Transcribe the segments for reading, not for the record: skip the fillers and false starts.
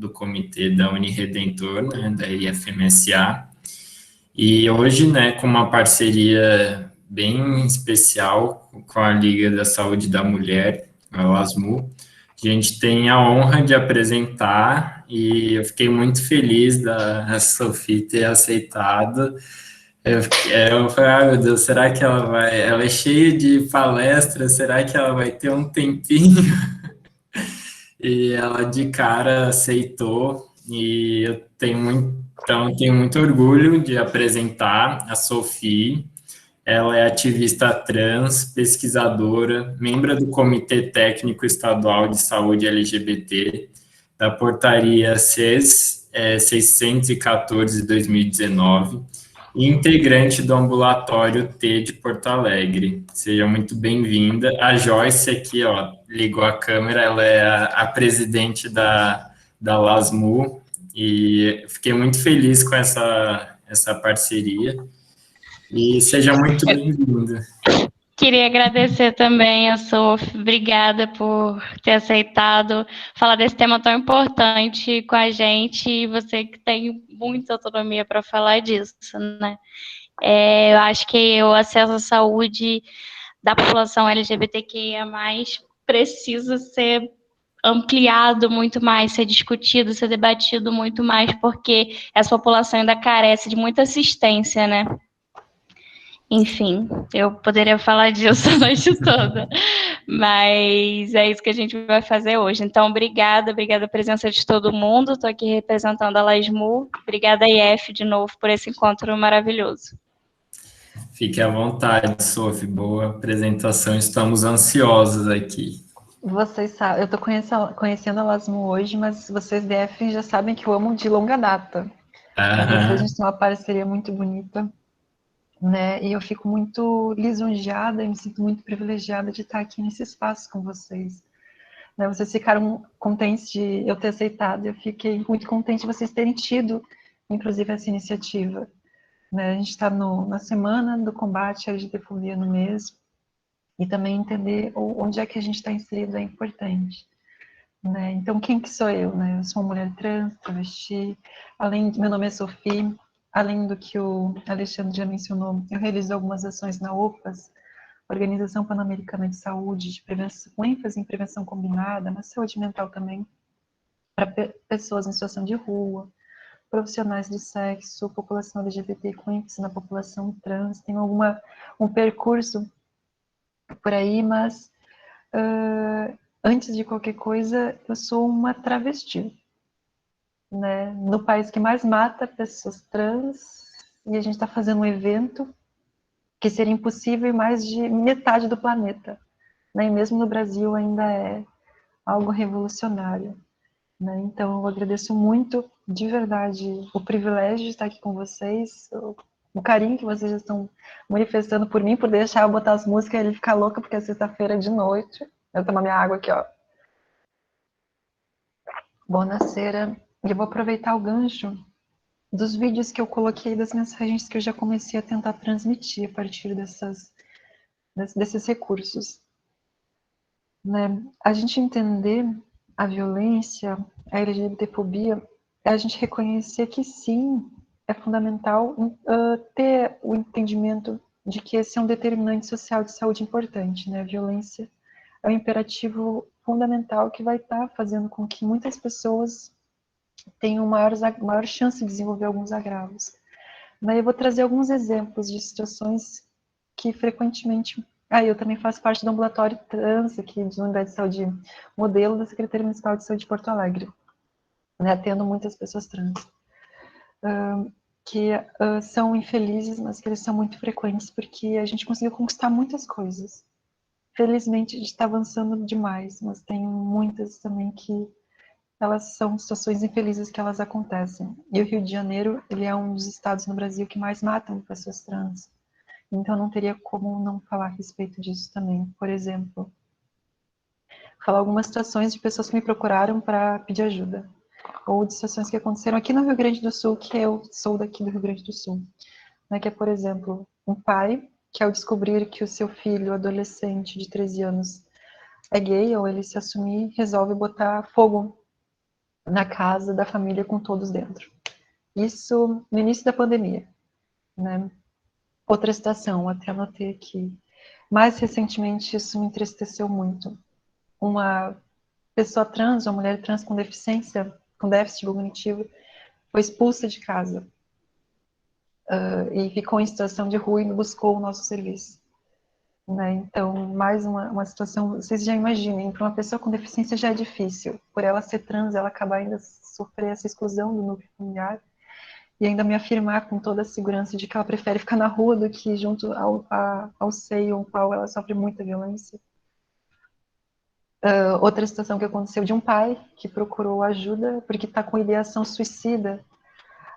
do comitê da Uniredentor, né, da IFMSA, e hoje, né, com uma parceria bem especial com a Liga da Saúde da Mulher, a LASMU, a gente tem a honra de apresentar, e eu fiquei muito feliz da Sophie ter aceitado. Eu falei, ah, meu Deus, será que ela vai... Ela é cheia de palestras, será que ela vai ter um tempinho? E ela de cara aceitou, e então, eu tenho muito orgulho de apresentar a Sophie. Ela é ativista trans, pesquisadora, membro do Comitê Técnico Estadual de Saúde LGBT, da Portaria CES 614 de 2019, e integrante do Ambulatório T de Porto Alegre. Seja muito bem-vinda. A Joyce aqui, ó, ligou a câmera, ela é a presidente da LASMU, e fiquei muito feliz com essa parceria. E seja muito bem-vinda. Queria agradecer também a Sophie, obrigada por ter aceitado falar desse tema tão importante com a gente, e você que tem muita autonomia para falar disso, né? Eu acho que o acesso à saúde da população LGBTQIA+, precisa ser ampliado muito mais, ser discutido, ser debatido muito mais, porque essa população ainda carece de muita assistência, né? Enfim, eu poderia falar disso a noite toda, mas é isso que a gente vai fazer hoje. Então, obrigada a presença de todo mundo. Estou aqui representando a LASMU. Obrigada, IF, de novo, por esse encontro maravilhoso. Fique à vontade, Sophie. Boa apresentação. Estamos ansiosos aqui. Vocês sabem, eu estou conhecendo a LASMU hoje, mas vocês DF já sabem que eu amo de longa data. A gente tem uma parceria muito bonita, né? E eu fico muito lisonjeada e me sinto muito privilegiada de estar aqui nesse espaço com vocês. Né? Vocês ficaram contentes de eu ter aceitado, eu fiquei muito contente de vocês terem tido, inclusive, essa iniciativa. Né? A gente está na semana do combate à LGBTfobia no mês, e também entender onde é que a gente está inserido é importante. Né? Então, quem que sou eu? Né? Eu sou uma mulher trans, travesti, meu nome é Sophie, além do que o Alexandre já mencionou, eu realizo algumas ações na OPAS, Organização Pan-Americana de Saúde, de prevenção, com ênfase em prevenção combinada, mas saúde mental também, para pessoas em situação de rua, profissionais do sexo, população LGBT, com ênfase na população trans, tem um percurso por aí, mas antes de qualquer coisa, eu sou uma travesti, né? No país que mais mata pessoas trans, e a gente está fazendo um evento que seria impossível em mais de metade do planeta, né? E mesmo no Brasil ainda é algo revolucionário, né? Então eu agradeço muito, de verdade, o privilégio de estar aqui com vocês, o carinho que vocês estão manifestando por mim, por deixar eu botar as músicas e ele ficar louco, porque é sexta-feira de noite. Eu tomar minha água aqui, ó. Boa-noite. E eu vou aproveitar o gancho dos vídeos que eu coloquei, das mensagens que eu já comecei a tentar transmitir a partir desses recursos. Né? A gente entender a violência, a LGBTfobia, é a gente reconhecer que sim, é fundamental ter o entendimento de que esse é um determinante social de saúde importante, né? A violência é um imperativo fundamental que vai estar fazendo com que muitas pessoas tenham maior chance de desenvolver alguns agravos. Mas eu vou trazer alguns exemplos de situações que frequentemente... eu também faço parte do ambulatório trans aqui de Unidade de Saúde, modelo da Secretaria Municipal de Saúde de Porto Alegre, né, atendo muitas pessoas trans, que são infelizes, mas que eles são muito frequentes, porque a gente conseguiu conquistar muitas coisas. Felizmente, a gente está avançando demais, mas tem muitas também que elas são situações infelizes que elas acontecem. E o Rio de Janeiro, ele é um dos estados no Brasil que mais matam pessoas trans. Então, não teria como não falar a respeito disso também. Por exemplo, falar algumas situações de pessoas que me procuraram para pedir ajuda. Ou de situações que aconteceram aqui no Rio Grande do Sul, que eu sou daqui do Rio Grande do Sul. Né, que é, por exemplo, um pai que ao descobrir que o seu filho, adolescente de 13 anos, é gay, ou ele se assumir, resolve botar fogo na casa da família com todos dentro. Isso no início da pandemia, né? Outra situação, até anotei aqui. Mais recentemente, isso me entristeceu muito. Uma pessoa trans, uma mulher trans com deficiência, com déficit cognitivo, foi expulsa de casa e ficou em situação de rua e buscou o nosso serviço. Né? Então, mais uma situação, vocês já imaginem, para uma pessoa com deficiência já é difícil. Por ela ser trans, ela acaba ainda sofrer essa exclusão do núcleo familiar e ainda me afirmar com toda a segurança de que ela prefere ficar na rua do que junto ao seio, ao qual ela sofre muita violência. Outra situação que aconteceu de um pai que procurou ajuda porque está com ideação suicida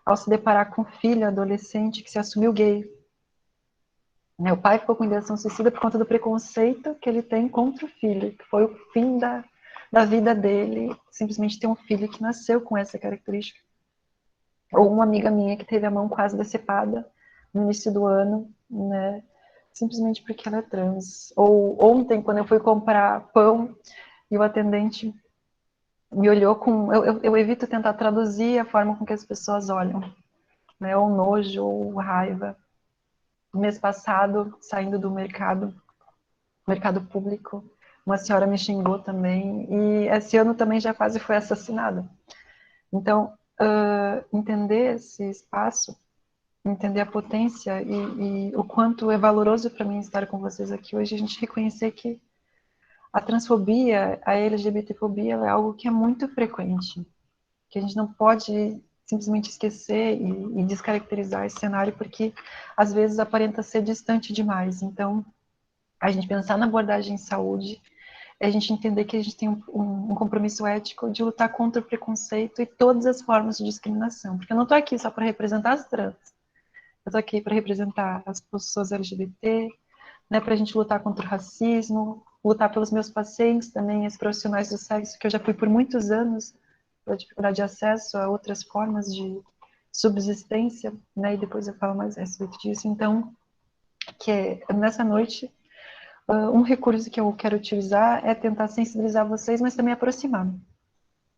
ao se deparar com um filho adolescente que se assumiu gay. O pai ficou com ideação suicida por conta do preconceito que ele tem contra o filho, que foi o fim da vida dele, simplesmente ter um filho que nasceu com essa característica. Ou uma amiga minha que teve a mão quase decepada no início do ano, né, simplesmente porque ela é trans. Ou ontem, quando eu fui comprar pão, e o atendente me olhou com... Eu evito tentar traduzir a forma com que as pessoas olham, né, ou nojo, ou raiva. No mês passado, saindo do mercado público, uma senhora me xingou também, e esse ano também já quase foi assassinada. Então, entender esse espaço, entender a potência e o quanto é valoroso para mim estar com vocês aqui hoje, a gente reconhecer que a transfobia, a LGBTfobia, é algo que é muito frequente, que a gente não pode simplesmente esquecer e descaracterizar esse cenário, porque às vezes aparenta ser distante demais. Então, a gente pensar na abordagem em saúde, é a gente entender que a gente tem um compromisso ético de lutar contra o preconceito e todas as formas de discriminação. Porque eu não estou aqui só para representar as trans, eu estou aqui para representar as pessoas LGBT, né, para a gente lutar contra o racismo, lutar pelos meus pacientes também, os profissionais do sexo, que eu já fui por muitos anos, pela dificuldade de acesso a outras formas de subsistência, né, e depois eu falo mais a respeito disso. Então, nessa noite, um recurso que eu quero utilizar é tentar sensibilizar vocês, mas também aproximar,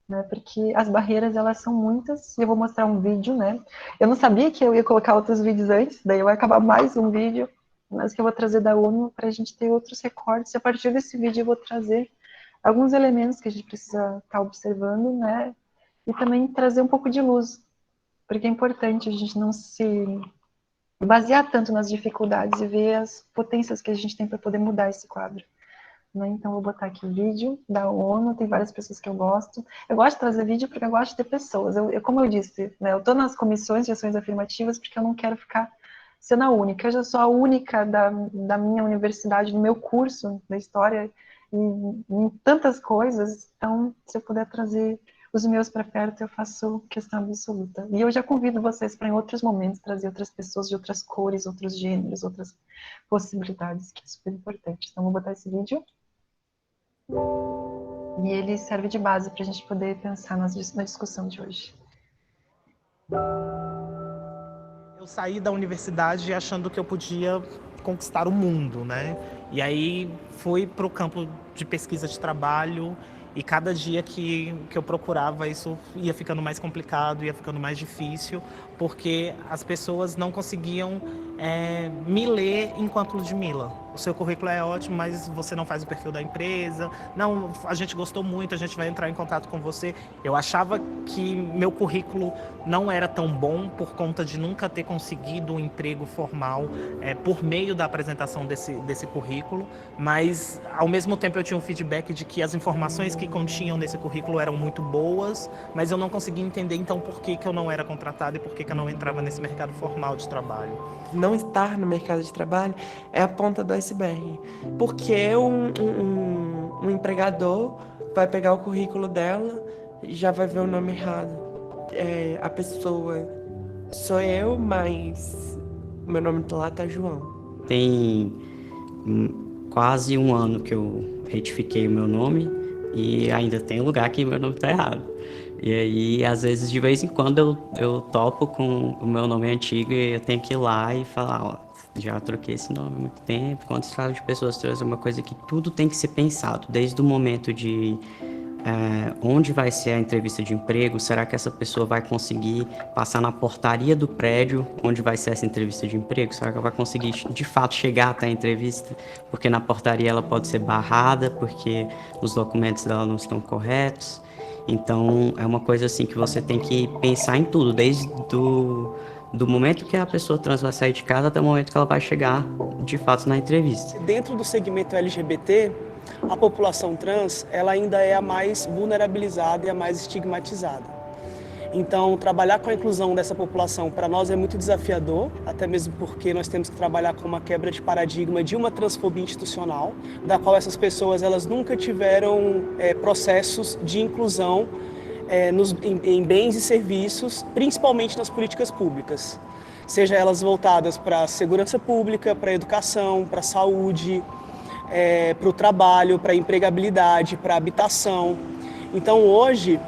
né, porque as barreiras, elas são muitas, e eu vou mostrar um vídeo, né, eu não sabia que eu ia colocar outros vídeos antes, daí vai acabar mais um vídeo, mas que eu vou trazer da ONU para a gente ter outros recortes, e a partir desse vídeo eu vou trazer alguns elementos que a gente precisa estar observando, né, e também trazer um pouco de luz, porque é importante a gente não se basear tanto nas dificuldades e ver as potências que a gente tem para poder mudar esse quadro. Né? Então, vou botar aqui o vídeo da ONU, tem várias pessoas que eu gosto. Eu gosto de trazer vídeo porque eu gosto de ter pessoas. Como eu disse, né, eu estou nas comissões de ações afirmativas porque eu não quero ficar sendo a única. Eu já sou a única da minha universidade, do meu curso da história, em tantas coisas. Então, se eu puder trazer os meus para perto, eu faço questão absoluta. E eu já convido vocês para, em outros momentos, trazer outras pessoas de outras cores, outros gêneros, outras possibilidades, que é super importante. Então, vou botar esse vídeo. E ele serve de base para a gente poder pensar na discussão de hoje. Eu saí da universidade achando que eu podia conquistar o mundo, né? E aí fui para o campo de pesquisa de trabalho e cada dia que eu procurava isso ia ficando mais complicado, ia ficando mais difícil, porque as pessoas não conseguiam me ler enquanto Ludmilla. O seu currículo é ótimo, mas você não faz o perfil da empresa. Não, a gente gostou muito, a gente vai entrar em contato com você. Eu achava que meu currículo não era tão bom por conta de nunca ter conseguido um emprego formal por meio da apresentação desse currículo, mas ao mesmo tempo eu tinha um feedback de que as informações que continham nesse currículo eram muito boas, mas eu não conseguia entender então por que eu não era contratado e por que eu não entrava nesse mercado formal de trabalho. Não estar no mercado de trabalho é a ponta do iceberg, porque um empregador vai pegar o currículo dela e já vai ver o nome errado. A pessoa sou eu, mas meu nome lá tá João. Tem quase um ano que eu retifiquei o meu nome e ainda tem lugar que meu nome tá errado. E aí, às vezes, de vez em quando, eu topo com o meu nome antigo e eu tenho que ir lá e falar, ó, já troquei esse nome há muito tempo. Quando se fala de pessoas trans, é uma coisa que tudo tem que ser pensado, desde o momento de onde vai ser a entrevista de emprego? Será que essa pessoa vai conseguir passar na portaria do prédio onde vai ser essa entrevista de emprego? Será que ela vai conseguir, de fato, chegar até a entrevista? Porque na portaria ela pode ser barrada, porque os documentos dela não estão corretos. Então, é uma coisa assim que você tem que pensar em tudo, desde do momento que a pessoa trans vai sair de casa até o momento que ela vai chegar, de fato, na entrevista. Dentro do segmento LGBT, a população trans, ela ainda é a mais vulnerabilizada e a mais estigmatizada. Então, trabalhar com a inclusão dessa população para nós é muito desafiador, até mesmo porque nós temos que trabalhar com uma quebra de paradigma de uma transfobia institucional, da qual essas pessoas elas nunca tiveram processos de inclusão em bens e serviços, principalmente nas políticas públicas, seja elas voltadas para a segurança pública, para a educação, para a saúde, para o trabalho, para a empregabilidade, para a habitação. Então, hoje,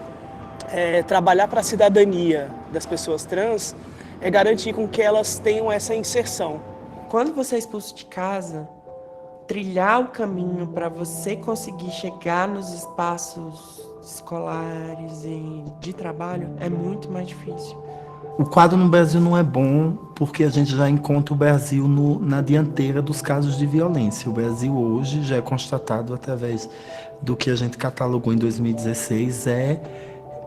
trabalhar para a cidadania das pessoas trans é garantir com que elas tenham essa inserção. Quando você é expulso de casa, trilhar o caminho para você conseguir chegar nos espaços escolares e de trabalho é muito mais difícil. O quadro no Brasil não é bom porque a gente já encontra o Brasil na dianteira dos casos de violência. O Brasil hoje já é constatado através do que a gente catalogou em 2016, é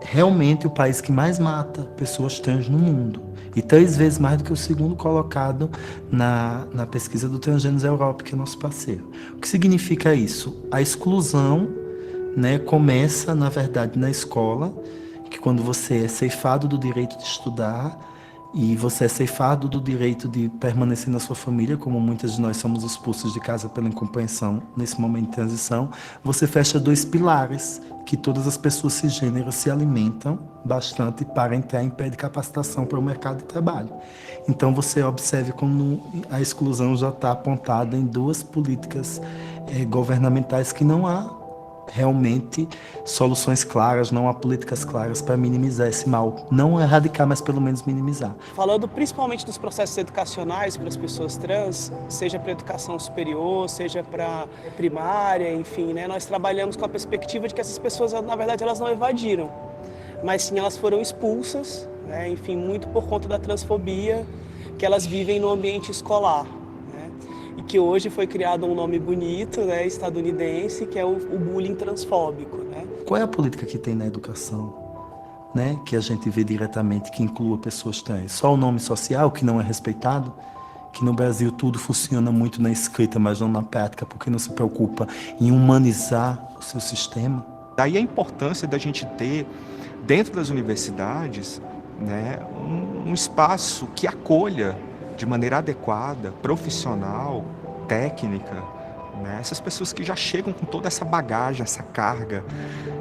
realmente o país que mais mata pessoas trans no mundo. E 3 vezes mais do que o segundo colocado na pesquisa do Transgêneros Europe, que é nosso parceiro. O que significa isso? A exclusão, né, começa, na verdade, na escola, que quando você é ceifado do direito de estudar e você é ceifado do direito de permanecer na sua família, como muitas de nós somos expulsos de casa pela incompreensão nesse momento de transição, você fecha 2 pilares que todas as pessoas cisgêneras se alimentam bastante para entrar em pé de capacitação para o mercado de trabalho. Então você observe como a exclusão já está apontada em 2 políticas governamentais que não há realmente soluções claras, não há políticas claras para minimizar esse mal. Não erradicar, mas pelo menos minimizar. Falando principalmente dos processos educacionais para as pessoas trans, seja para educação superior, seja para primária, enfim, né, nós trabalhamos com a perspectiva de que essas pessoas, na verdade, elas não evadiram, mas sim elas foram expulsas, né, enfim, muito por conta da transfobia que elas vivem no ambiente escolar. E que hoje foi criado um nome bonito, né, estadunidense, que é o bullying transfóbico. Né? Qual é a política que tem na educação, né, que a gente vê diretamente que inclua pessoas trans? Só o nome social, que não é respeitado? Que no Brasil tudo funciona muito na escrita, mas não na prática, porque não se preocupa em humanizar o seu sistema? Daí a importância da gente ter, dentro das universidades, né, um espaço que acolha de maneira adequada, profissional, técnica, né? Essas pessoas que já chegam com toda essa bagagem, essa carga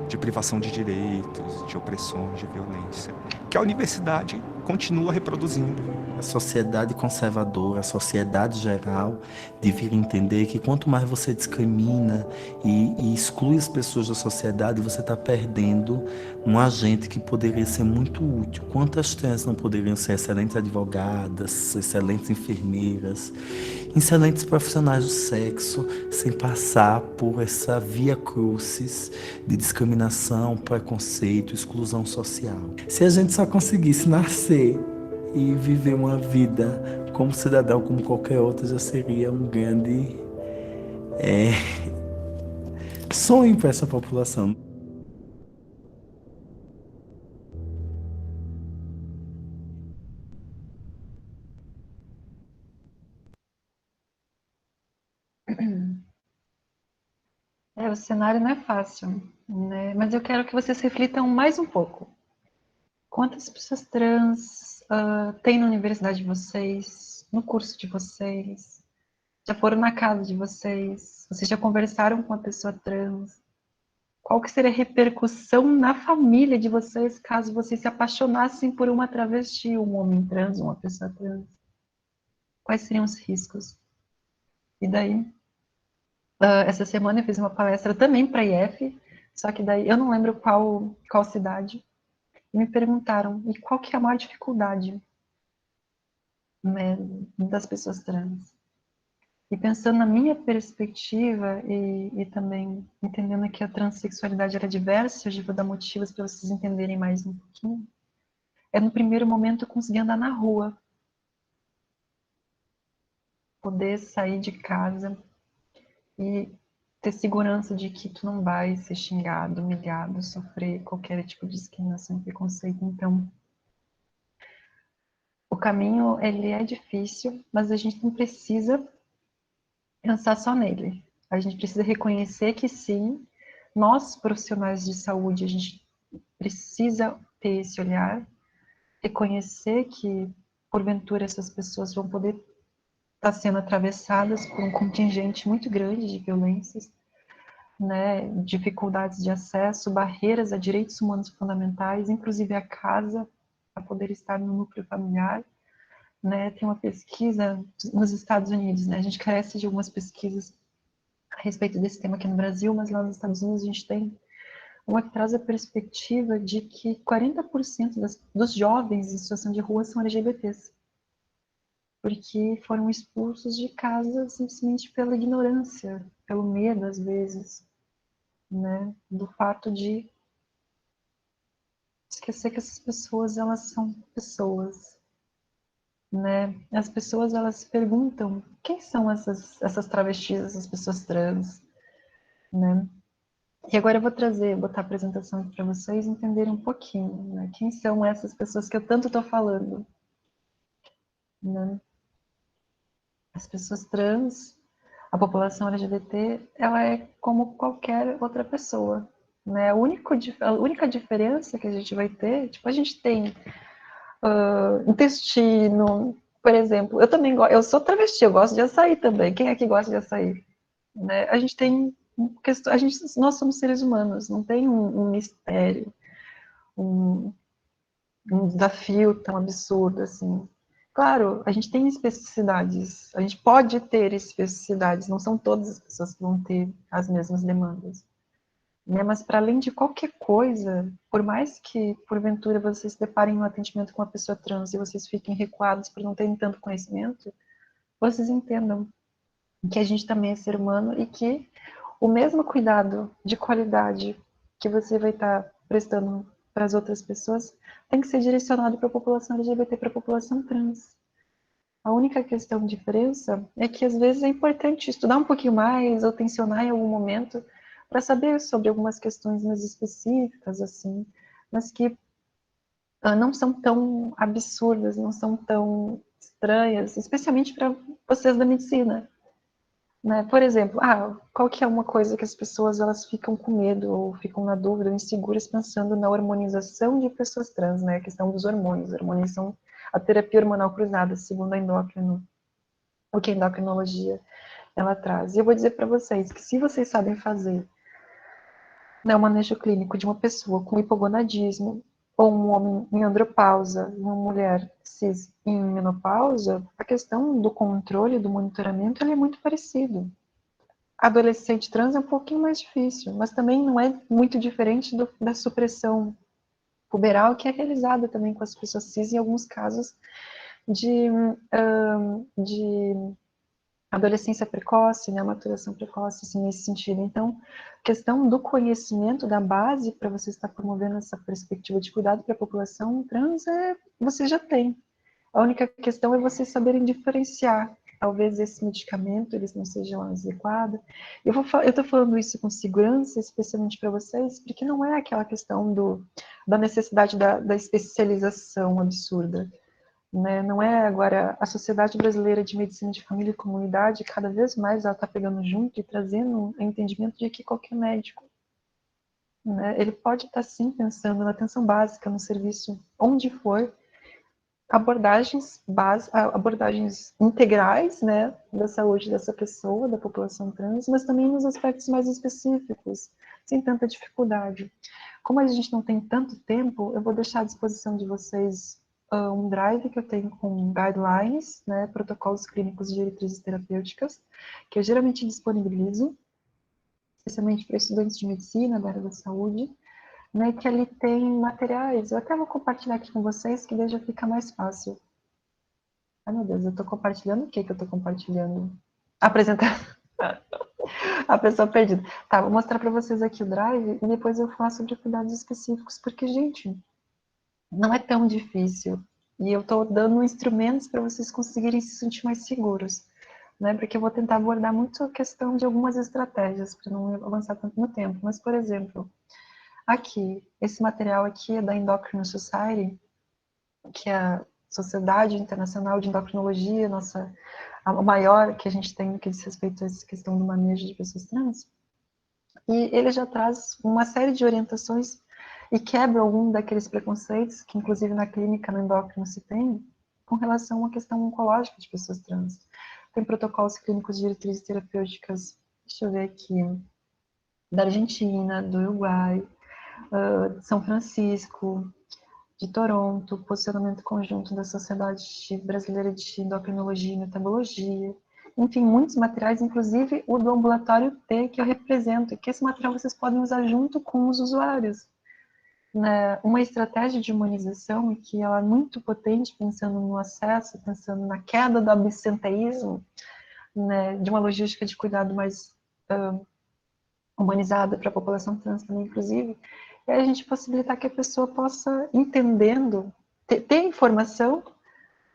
de privação de direitos, de opressões, de violência, que a universidade continua reproduzindo. A sociedade conservadora, a sociedade geral, deveria entender que quanto mais você discrimina e exclui as pessoas da sociedade, você está perdendo um agente que poderia ser muito útil. Quantas trans não poderiam ser excelentes advogadas, excelentes enfermeiras, excelentes profissionais do sexo, sem passar por essa via crucis de discriminação, preconceito, exclusão social. Se a gente só conseguisse nascer e viver uma vida como cidadão, como qualquer outro, já seria um grande sonho para essa população. O cenário não é fácil, né? Mas eu quero que vocês reflitam mais um pouco. Quantas pessoas trans tem na universidade de vocês, no curso de vocês? Já foram na casa de vocês? Vocês já conversaram com uma pessoa trans? Qual que seria a repercussão na família de vocês caso vocês se apaixonassem por uma travesti, um homem trans, uma pessoa trans? Quais seriam os riscos? E daí? Essa semana eu fiz uma palestra também para a IF, só que daí eu não lembro qual cidade. E me perguntaram, e qual que é a maior dificuldade, né, das pessoas trans? E pensando na minha perspectiva e também entendendo que a transexualidade era diversa, hoje vou dar motivos para vocês entenderem mais um pouquinho, é no primeiro momento conseguir andar na rua, poder sair de casa e ter segurança de que tu não vai ser xingado, humilhado, sofrer qualquer tipo de discriminação e preconceito. Então, o caminho, ele é difícil, mas a gente não precisa pensar só nele. A gente precisa reconhecer que sim, nós, profissionais de saúde, a gente precisa ter esse olhar, reconhecer que, porventura, essas pessoas vão poder estar sendo atravessadas por um contingente muito grande de violências, né, dificuldades de acesso, barreiras a direitos humanos fundamentais, inclusive a casa, para poder estar no núcleo familiar. Né, tem uma pesquisa nos Estados Unidos, né, a gente carece de algumas pesquisas a respeito desse tema aqui no Brasil, mas lá nos Estados Unidos a gente tem uma que traz a perspectiva de que 40% dos jovens em situação de rua são LGBTs, porque foram expulsos de casa simplesmente pela ignorância, pelo medo às vezes, né, do fato de esquecer que essas pessoas, elas são pessoas, né? As pessoas, elas se perguntam quem são essas travestis, essas pessoas trans, né? E agora eu vou botar a apresentação aqui para vocês entenderem um pouquinho, né? Quem são essas pessoas que eu tanto estou falando, né? As pessoas trans, a população LGBT, ela é como qualquer outra pessoa, né? A única diferença que a gente vai ter, tipo, a gente tem intestino, por exemplo. Eu sou travesti, eu gosto de açaí também. Quem aqui gosta de açaí? Né? A gente tem nós somos seres humanos, não tem um mistério, um desafio tão absurdo assim. Claro, a gente tem especificidades, a gente pode ter especificidades, não são todas as pessoas que vão ter as mesmas demandas. Né? Mas para além de qualquer coisa, por mais que porventura vocês se deparem no atendimento com uma pessoa trans e vocês fiquem recuados por não terem tanto conhecimento, vocês entendam que a gente também é ser humano e que o mesmo cuidado de qualidade que você vai estar prestando para as outras pessoas tem que ser direcionado para a população LGBT, para a população trans. A única questão de diferença é que às vezes é importante estudar um pouquinho mais ou tensionar em algum momento para saber sobre algumas questões mais específicas, assim, mas que não são tão absurdas, não são tão estranhas, especialmente para vocês da medicina. Né? Por exemplo, qual que é uma coisa que as pessoas elas ficam com medo ou ficam na dúvida, inseguras, pensando na hormonização de pessoas trans, né? A questão dos hormônios. Os hormônios são a terapia hormonal cruzada, segundo o que a endocrinologia ela traz. E eu vou dizer para vocês que se vocês sabem fazer, né, o manejo clínico de uma pessoa com hipogonadismo, ou um homem em andropausa, uma mulher cis em menopausa, a questão do controle, do monitoramento, ele é muito parecido. Adolescente trans é um pouquinho mais difícil, mas também não é muito diferente da supressão puberal, que é realizada também com as pessoas cis em alguns casos de adolescência precoce, né, maturação precoce, assim, nesse sentido. Então, a questão do conhecimento da base para você estar promovendo essa perspectiva de cuidado para a população trans, você já tem. A única questão é vocês saberem diferenciar. Talvez esse medicamento eles não sejam adequados. Eu estou falando isso com segurança, especialmente para vocês, porque não é aquela questão da necessidade da especialização absurda. Né? Não é agora a Sociedade Brasileira de Medicina de Família e Comunidade, cada vez mais ela está pegando junto e trazendo o entendimento de que qualquer médico, né, ele pode estar sim pensando na atenção básica, no serviço, onde for, abordagens integrais, né, da saúde dessa pessoa, da população trans, mas também nos aspectos mais específicos, sem tanta dificuldade. Como a gente não tem tanto tempo, eu vou deixar à disposição de vocês um drive que eu tenho com guidelines, né, protocolos clínicos de diretrizes terapêuticas, que eu geralmente disponibilizo, especialmente para estudantes de medicina, da área da saúde, né, que ali tem materiais, eu até vou compartilhar aqui com vocês, que daí já fica mais fácil. Ai, meu Deus, eu estou compartilhando o que eu estou compartilhando? Apresentar a pessoa perdida. Tá, vou mostrar para vocês aqui o Drive e depois eu falar sobre cuidados específicos, porque, gente, não é tão difícil. E eu estou dando instrumentos para vocês conseguirem se sentir mais seguros, né? Porque eu vou tentar abordar muito a questão de algumas estratégias, para não avançar tanto no tempo. Mas, por exemplo, aqui, esse material aqui é da Endocrine Society, que é a Sociedade Internacional de Endocrinologia, a maior que a gente tem no que diz respeito a essa questão do manejo de pessoas trans. E ele já traz uma série de orientações e quebra algum daqueles preconceitos que, inclusive, na clínica, no endócrino, se tem, com relação à questão oncológica de pessoas trans. Tem protocolos clínicos de diretrizes terapêuticas, deixa eu ver aqui, da Argentina, do Uruguai, de São Francisco, de Toronto, posicionamento conjunto da Sociedade Brasileira de Endocrinologia e Metabologia, enfim, muitos materiais, inclusive o do ambulatório T, que eu represento, que esse material vocês podem usar junto com os usuários. Né? Uma estratégia de humanização que ela é muito potente, pensando no acesso, pensando na queda do absenteísmo, né? De uma logística de cuidado mais humanizada para a população trans também, inclusive, é a gente possibilitar que a pessoa possa, entendendo, ter informação,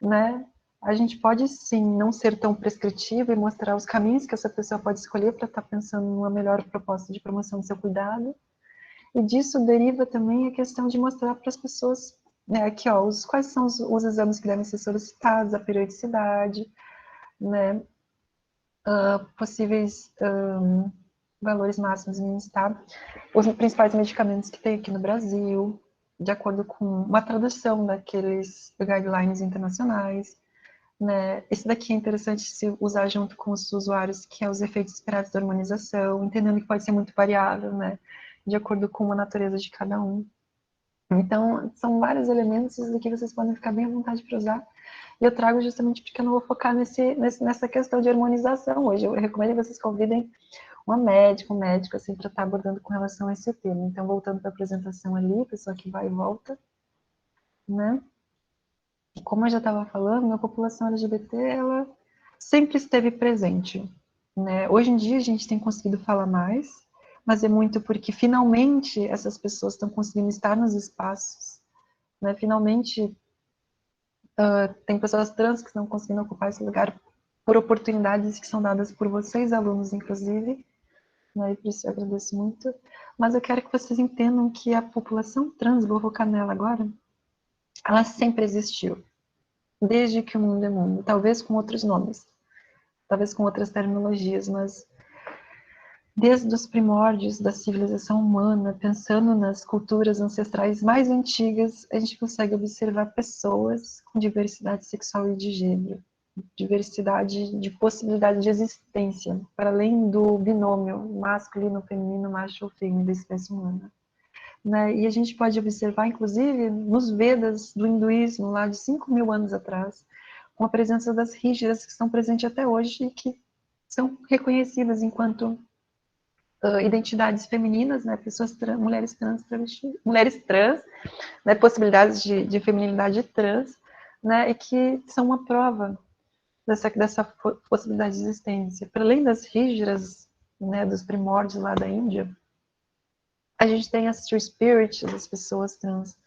né? A gente pode, sim, não ser tão prescritivo e mostrar os caminhos que essa pessoa pode escolher para estar pensando numa melhor proposta de promoção do seu cuidado. E disso deriva também a questão de mostrar para as pessoas, né, aqui, ó, quais são os exames que devem ser solicitados, a periodicidade, né, possíveis valores máximos e mínimos, tá? Os principais medicamentos que tem aqui no Brasil, de acordo com uma tradução daqueles guidelines internacionais, né? Esse daqui é interessante se usar junto com os usuários, que é os efeitos esperados da hormonização, entendendo que pode ser muito variável, né? De acordo com a natureza de cada um. Então, são vários elementos que vocês podem ficar bem à vontade para usar. E eu trago justamente porque eu não vou focar nessa questão de harmonização hoje. Eu recomendo que vocês convidem uma médica, um médico, assim, para estar abordando com relação a esse tema. Então, voltando para a apresentação ali, pessoa que vai e volta, né? Como eu já estava falando, a população LGBT, ela sempre esteve presente, né? Hoje em dia a gente tem conseguido falar mais, mas é muito porque finalmente essas pessoas estão conseguindo estar nos espaços, né? Finalmente tem pessoas trans que estão conseguindo ocupar esse lugar por oportunidades que são dadas por vocês, alunos, inclusive, né? E por isso eu agradeço muito. Mas eu quero que vocês entendam que a população trans, vou focar nela agora, ela sempre existiu, desde que o mundo é mundo, talvez com outros nomes, talvez com outras terminologias, mas desde os primórdios da civilização humana, pensando nas culturas ancestrais mais antigas, a gente consegue observar pessoas com diversidade sexual e de gênero, diversidade de possibilidade de existência, para além do binômio masculino, feminino, macho ou fêmea da espécie humana. Né? E a gente pode observar, inclusive, nos Vedas do hinduísmo, lá de 5.000 anos atrás, com a presença das rígidas que estão presentes até hoje e que são reconhecidas enquanto identidades femininas, né, pessoas trans, mulheres trans, né, possibilidades de feminilidade trans, né, e que são uma prova dessa possibilidade de existência. Para além das rígidas, né, dos primórdios lá da Índia, a gente tem as True Spirits, as pessoas trans,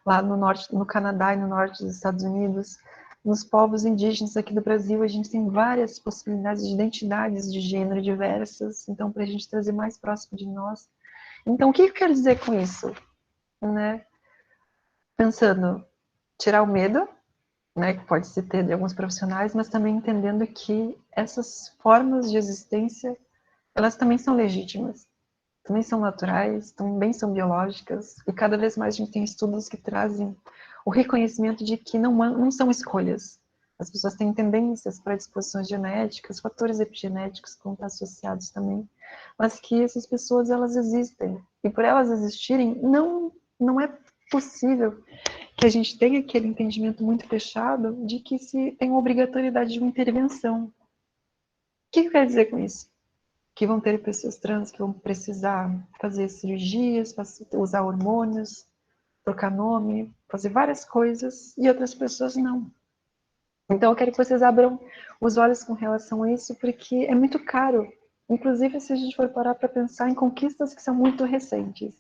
lá no norte, no Canadá e no norte dos Estados Unidos. Nos povos indígenas aqui do Brasil, a gente tem várias possibilidades de identidades de gênero diversas, então, para a gente trazer mais próximo de nós. Então, o que eu quero dizer com isso? Né? Pensando, tirar o medo, né, que pode se ter de alguns profissionais, mas também entendendo que essas formas de existência, elas também são legítimas, também são naturais, também são biológicas, e cada vez mais a gente tem estudos que trazem o reconhecimento de que não são escolhas. As pessoas têm tendências, predisposições genéticas, fatores epigenéticos que vão estar associados também, mas que essas pessoas, elas existem. E por elas existirem, não é possível que a gente tenha aquele entendimento muito fechado de que se tem uma obrigatoriedade de uma intervenção. O que eu quero dizer com isso? Que vão ter pessoas trans que vão precisar fazer cirurgias, usar hormônios, trocar nome, fazer várias coisas, e outras pessoas não. Então, eu quero que vocês abram os olhos com relação a isso, porque é muito caro. Inclusive, se a gente for parar para pensar em conquistas que são muito recentes.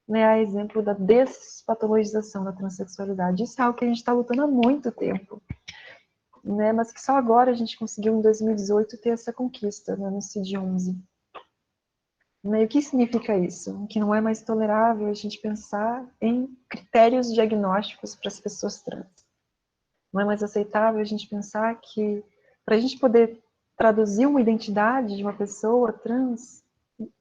Né, a exemplo da despatologização da transexualidade. Isso é algo que a gente está lutando há muito tempo. Né, mas que só agora a gente conseguiu, em 2018, ter essa conquista, né, no CID-11. Né, e o que significa isso? Que não é mais tolerável a gente pensar em critérios diagnósticos para as pessoas trans. Não é mais aceitável a gente pensar que, para a gente poder traduzir uma identidade de uma pessoa trans,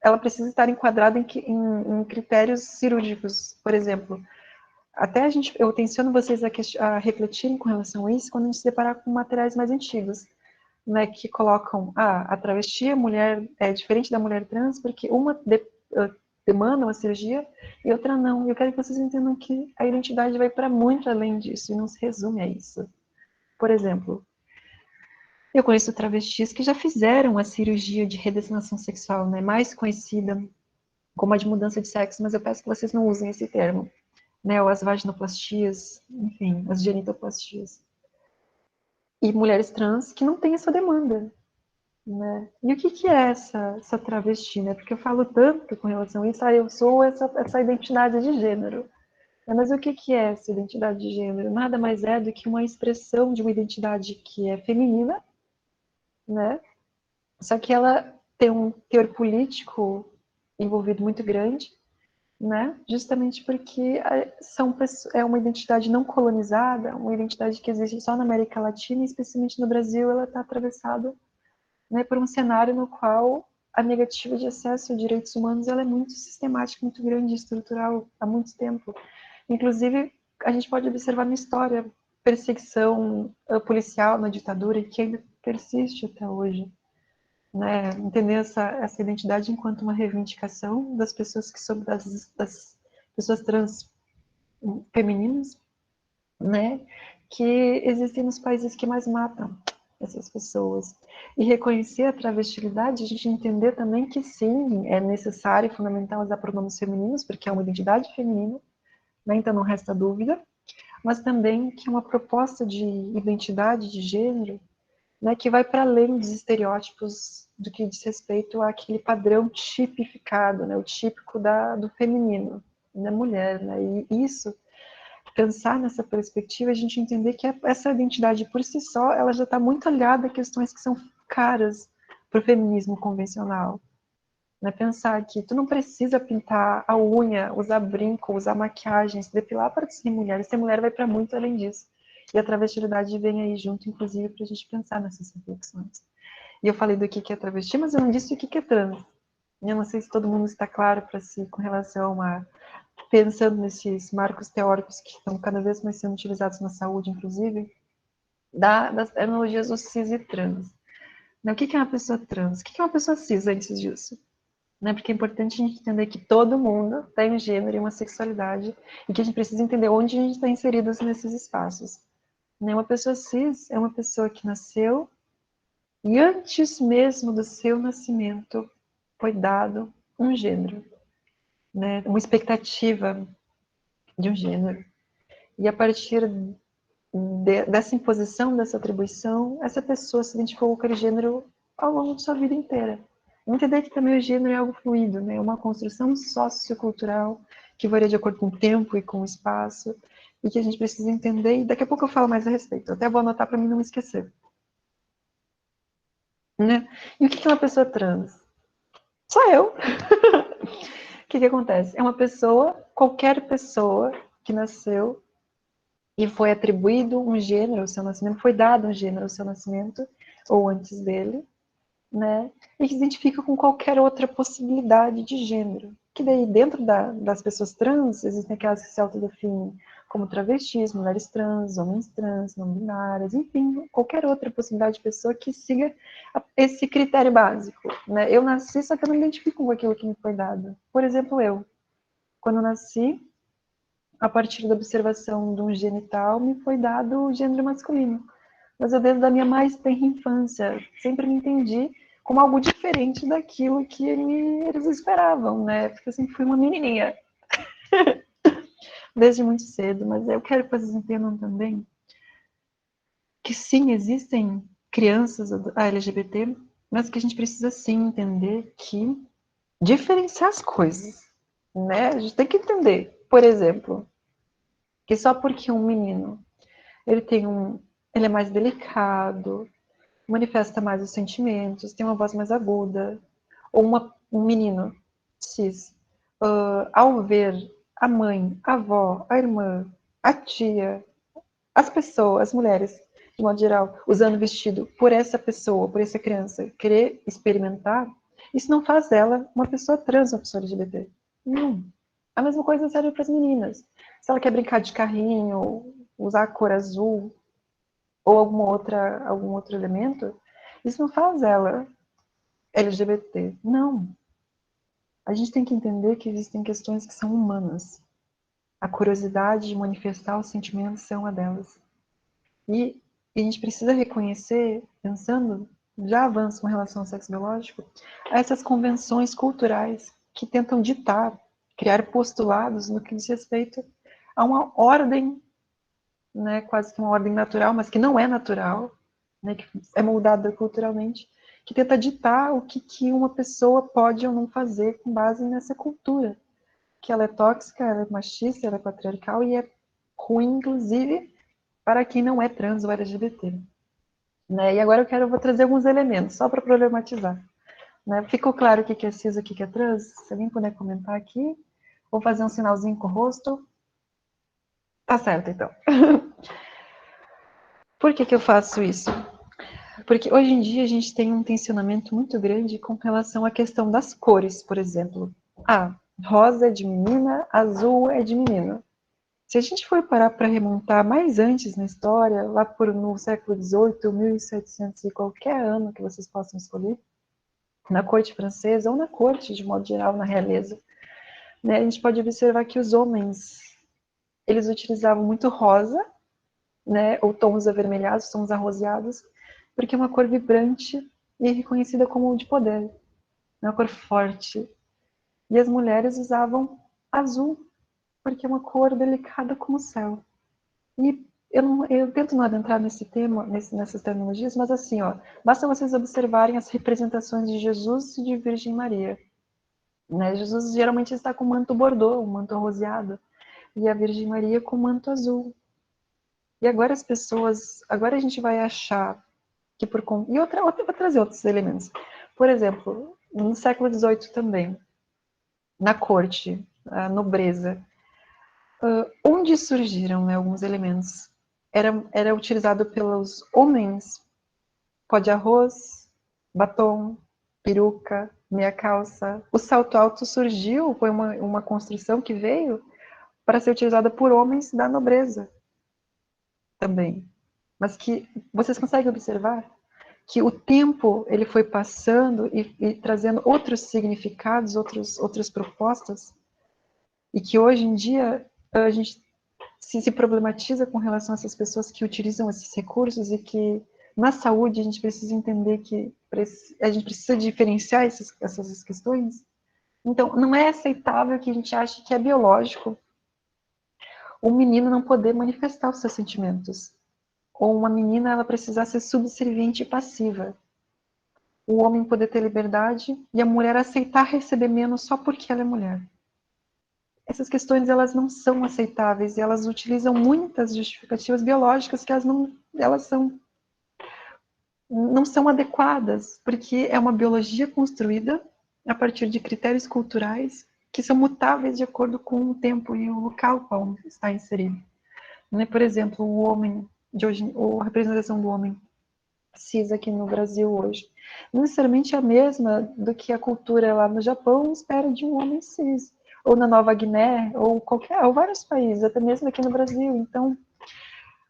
ela precisa estar enquadrada em critérios cirúrgicos. Por exemplo, até eu tensiono vocês a refletirem com relação a isso quando a gente se deparar com materiais mais antigos, né, que colocam a travesti, a mulher é diferente da mulher trans, porque uma demanda uma cirurgia e outra não. E eu quero que vocês entendam que a identidade vai para muito além disso e não se resume a isso. Por exemplo, eu conheço travestis que já fizeram a cirurgia de redesignação sexual, né, mais conhecida como a de mudança de sexo, mas eu peço que vocês não usem esse termo, né, ou as vaginoplastias, enfim, as genitoplastias. E mulheres trans que não têm essa demanda, né? E o que é essa travesti, né? Porque eu falo tanto com relação a isso, eu sou essa identidade de gênero. Mas o que é essa identidade de gênero? Nada mais é do que uma expressão de uma identidade que é feminina, né? Só que ela tem um teor político envolvido muito grande, né? Justamente porque é uma identidade não colonizada, uma identidade que existe só na América Latina, e especialmente no Brasil, ela está atravessada, né, por um cenário no qual a negativa de acesso a direitos humanos ela é muito sistemática, muito grande, estrutural, há muito tempo. Inclusive, a gente pode observar na história perseguição policial na ditadura, que ainda persiste até hoje. Né, entender essa identidade enquanto uma reivindicação das pessoas das pessoas trans femininas, né, que existem nos países que mais matam essas pessoas. E reconhecer a travestilidade, a gente entender também que sim, é necessário e fundamental usar pronomes femininos, porque é uma identidade feminina, né, então não resta dúvida, mas também que é uma proposta de identidade de gênero, né, que vai para além dos estereótipos do que diz respeito àquele padrão tipificado, né, o típico do feminino, da mulher. Né, e isso, pensar nessa perspectiva, a gente entender que essa identidade por si só, ela já está muito aliada a questões que são caras para o feminismo convencional. Né, pensar que tu não precisa pintar a unha, usar brinco, usar maquiagem, se depilar para ser mulher. Ser mulher vai para muito além disso. E a travestilidade vem aí junto, inclusive, para a gente pensar nessas reflexões. E eu falei do que é travesti, mas eu não disse o que é trans. Eu não sei se todo mundo está claro para si com relação a pensando nesses marcos teóricos que estão cada vez mais sendo utilizados na saúde, inclusive, das terminologias do cis e trans. O que é uma pessoa trans? O que é uma pessoa cis antes disso? Porque é importante a gente entender que todo mundo tem um gênero e uma sexualidade e que a gente precisa entender onde a gente está inserido nesses espaços. Uma pessoa cis é uma pessoa que nasceu e antes mesmo do seu nascimento foi dado um gênero, né? Uma expectativa de um gênero. E a partir dessa imposição, dessa atribuição, essa pessoa se identificou com aquele gênero ao longo de sua vida inteira. Entender que também o gênero é algo fluido, né? Uma construção sociocultural que varia de acordo com o tempo e com o espaço, e que a gente precisa entender, e daqui a pouco eu falo mais a respeito. Eu até vou anotar para mim não me esquecer. Né? E o que é uma pessoa trans? Sou eu. O que acontece? É uma pessoa, qualquer pessoa que nasceu e foi atribuído um gênero ao seu nascimento, foi dado um gênero ao seu nascimento, ou antes dele, né? E que se identifica com qualquer outra possibilidade de gênero. Que daí, dentro das pessoas trans, existem aquelas que se autodefinem como travestis, mulheres trans, homens trans, não binárias, enfim, qualquer outra possibilidade de pessoa que siga esse critério básico. Né? Eu nasci, só que eu não me identifico com aquilo que me foi dado. Por exemplo, quando eu nasci, a partir da observação de um genital, me foi dado o gênero masculino. Mas eu, desde a minha mais tenra infância, sempre me entendi como algo diferente daquilo que eles esperavam, né? Porque eu sempre fui uma menininha. Desde muito cedo, mas eu quero que vocês entendam também que sim, existem crianças LGBT, mas que a gente precisa sim entender que diferenciar as coisas, né? A gente tem que entender, por exemplo, que só porque um menino ele é mais delicado, manifesta mais os sentimentos, tem uma voz mais aguda, ou um menino cis, ao ver a mãe, a avó, a irmã, a tia, as pessoas, as mulheres, de modo geral, usando vestido por essa pessoa, por essa criança, querer experimentar, isso não faz dela uma pessoa trans, uma pessoa LGBT. Não. A mesma coisa serve para as meninas. Se ela quer brincar de carrinho, usar a cor azul, ou algum outro elemento, isso não faz ela LGBT. Não. A gente tem que entender que existem questões que são humanas. A curiosidade de manifestar os sentimentos é uma delas. E a gente precisa reconhecer, pensando, já avanço com relação ao sexo biológico, essas convenções culturais que tentam ditar, criar postulados no que diz respeito a uma ordem, né, quase que uma ordem natural, mas que não é natural, né, que é moldada culturalmente, que tenta ditar o que uma pessoa pode ou não fazer com base nessa cultura, que ela é tóxica, ela é machista, ela é patriarcal e é ruim, inclusive, para quem não é trans ou LGBT. Né? E agora vou trazer alguns elementos, só para problematizar. Né? Ficou claro o que é cis e o que é trans? Se alguém puder comentar aqui, vou fazer um sinalzinho com o rosto. Tá certo, então. Por que eu faço isso? Porque hoje em dia a gente tem um tensionamento muito grande com relação à questão das cores, por exemplo. Rosa é de menina, azul é de menino. Se a gente for parar para remontar mais antes na história, lá no século XVIII, 1700 e qualquer ano que vocês possam escolher, na corte francesa ou na corte, de modo geral, na realeza, né, a gente pode observar que os homens, eles utilizavam muito rosa, né, ou tons avermelhados, tons arroseados, porque é uma cor vibrante e reconhecida como de poder, uma cor forte. E as mulheres usavam azul, porque é uma cor delicada como o céu. E eu tento não adentrar nesse tema, nessas terminologias, mas assim, basta vocês observarem as representações de Jesus e de Virgem Maria. Né? Jesus geralmente está com manto bordô, um manto roseado, e a Virgem Maria com manto azul. E agora agora a gente vai achar que e vou trazer outros elementos. Por exemplo, no século XVIII também, na corte, a nobreza, onde surgiram, né, alguns elementos? Era utilizado pelos homens pó de arroz, batom, peruca, meia calça. O salto alto surgiu, foi uma construção que veio para ser utilizada por homens da nobreza também. Mas que vocês conseguem observar que o tempo ele foi passando e trazendo outros significados, outras propostas, e que hoje em dia a gente se problematiza com relação a essas pessoas que utilizam esses recursos e que na saúde a gente precisa entender que a gente precisa diferenciar essas questões. Então, não é aceitável que a gente ache que é biológico um menino não poder manifestar os seus sentimentos, ou uma menina ela precisar ser subserviente e passiva. O homem poder ter liberdade e a mulher aceitar receber menos só porque ela é mulher. Essas questões elas não são aceitáveis e elas utilizam muitas justificativas biológicas que elas não são adequadas, porque é uma biologia construída a partir de critérios culturais que são mutáveis de acordo com o tempo e o local qual está inserido. Por exemplo, o homem de hoje, ou a representação do homem cis aqui no Brasil hoje, não necessariamente é a mesma do que a cultura lá no Japão espera de um homem cis, ou na Nova Guiné, ou vários países, até mesmo aqui no Brasil. Então,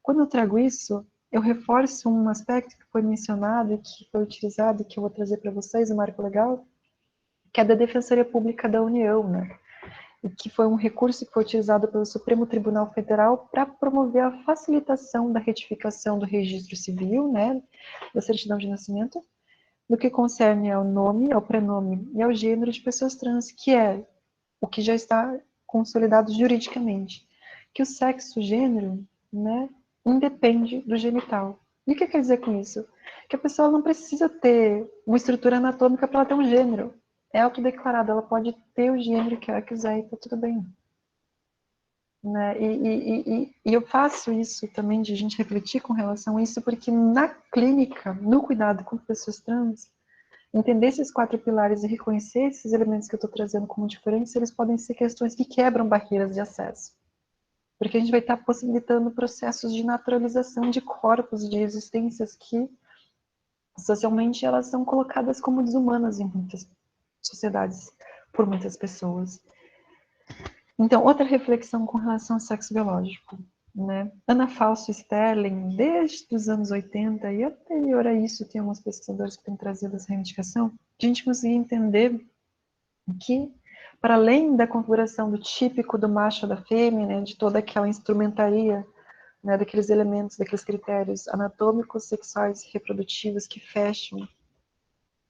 quando eu trago isso, eu reforço um aspecto que foi mencionado e que foi utilizado, que eu vou trazer para vocês, o marco legal, que é da Defensoria Pública da União, né? E que foi um recurso que foi utilizado pelo Supremo Tribunal Federal para promover a facilitação da retificação do registro civil, né, da certidão de nascimento, no que concerne ao nome, ao prenome e ao gênero de pessoas trans, que é o que já está consolidado juridicamente, que o sexo, o gênero, né, independe do genital. E o que quer dizer com isso? Que a pessoa não precisa ter uma estrutura anatômica para ela ter um gênero. É autodeclarada, ela pode ter o gênero que ela quiser e tá tudo bem. Né? E eu faço isso também, de a gente refletir com relação a isso, porque na clínica, no cuidado com pessoas trans, entender esses 4 pilares e reconhecer esses elementos que eu estou trazendo como diferentes, eles podem ser questões que quebram barreiras de acesso. Porque a gente vai estar possibilitando processos de naturalização de corpos, de existências que, socialmente, elas são colocadas como desumanas em muitas sociedades, por muitas pessoas. Então, outra reflexão com relação ao sexo biológico, né? Ana Fausto Sterling, desde os anos 80 e anterior a isso, tem alguns pesquisadores que têm trazido essa reivindicação, a gente conseguir entender que, para além da configuração do típico do macho ou da fêmea, né, de toda aquela instrumentaria, né, daqueles elementos, daqueles critérios anatômicos, sexuais e reprodutivos que fecham,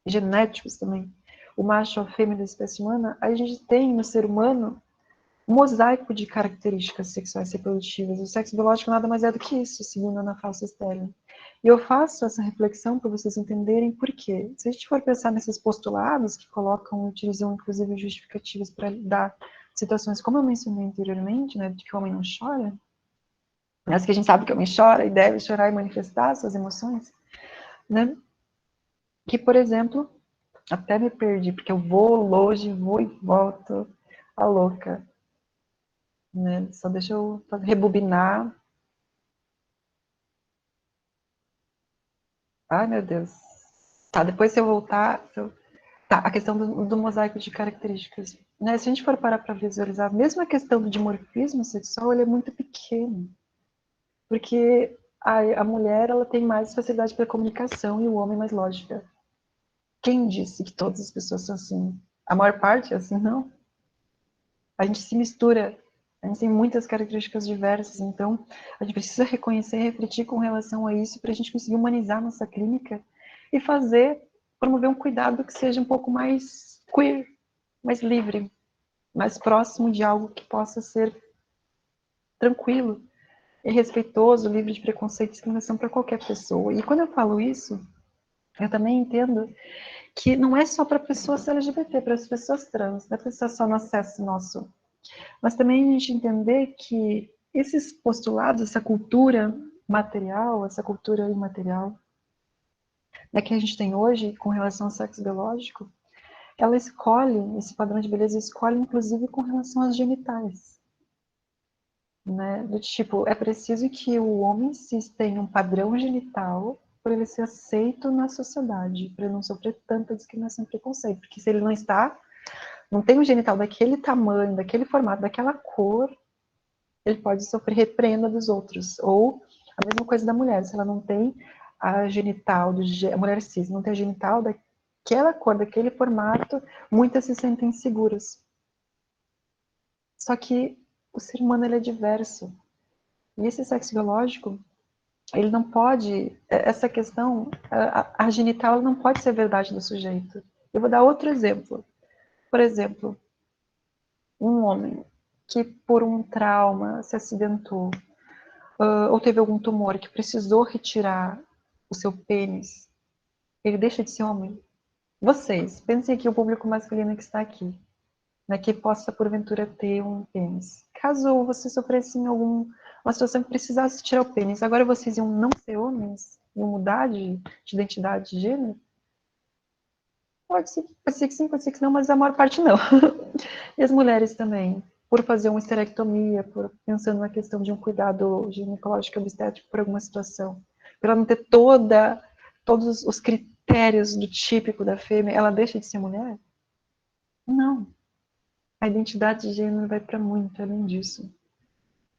genéticos também, o macho ou a fêmea da espécie humana, a gente tem no ser humano um mosaico de características sexuais e reprodutivas. O sexo biológico nada mais é do que isso, segundo Ana Fausto Sterling. E eu faço essa reflexão para vocês entenderem por quê. Se a gente for pensar nesses postulados que colocam, utilizam inclusive justificativas para dar situações como eu mencionei anteriormente, né, de que o homem não chora, mas que a gente sabe que o homem chora e deve chorar e manifestar suas emoções, né? Que, por exemplo, até me perdi, porque eu vou longe, vou e volto, a louca. Né? Só deixa eu rebobinar. Ai, meu Deus. Tá, depois se eu voltar... Tá, a questão do mosaico de características. Né? Se a gente for parar para visualizar, mesmo a questão do dimorfismo sexual, ele é muito pequeno. Porque a mulher, ela tem mais facilidade para comunicação e o homem mais lógica. Quem disse que todas as pessoas são assim? A maior parte é assim, não. A gente se mistura. A gente tem muitas características diversas, então a gente precisa reconhecer e refletir com relação a isso para a gente conseguir humanizar nossa clínica e promover um cuidado que seja um pouco mais queer, mais livre, mais próximo de algo que possa ser tranquilo e respeitoso, livre de preconceito e discriminação para qualquer pessoa. E quando eu falo isso, eu também entendo que não é só para pessoas LGBT, para as pessoas trans, não é pensar só no acesso nosso, mas também a gente entender que esses postulados, essa cultura material, essa cultura imaterial, né, que a gente tem hoje com relação ao sexo biológico, ela escolhe, esse padrão de beleza escolhe inclusive com relação aos genitais. Né? Do tipo, é preciso que o homem cis tenha um padrão genital para ele ser aceito na sociedade, para ele não sofrer tanta discriminação e preconceito, porque se ele não tem um genital daquele tamanho, daquele formato, daquela cor, ele pode sofrer repreenda dos outros. Ou a mesma coisa da mulher, se ela não tem a genital, a mulher cis não tem a genital daquela cor, daquele formato, muitas se sentem inseguras. Só que o ser humano, ele é diverso. E esse sexo biológico, ele não pode, essa questão, a genital ela não pode ser a verdade do sujeito. Eu vou dar outro exemplo. Por exemplo, um homem que por um trauma se acidentou, ou teve algum tumor que precisou retirar o seu pênis, ele deixa de ser homem? Vocês, pensem aqui o público masculino que está aqui, né, que possa porventura ter um pênis. Caso você sofresse em uma situação que precisasse tirar o pênis, agora vocês iam não ser homens? Iam mudar de identidade de gênero? Pode ser que sim, pode ser que não, mas a maior parte não. E as mulheres também, por fazer uma esterectomia, pensando na questão de um cuidado ginecológico obstétrico por alguma situação, por ela não ter todos os critérios do típico da fêmea, ela deixa de ser mulher? Não. A identidade de gênero vai para muito além disso.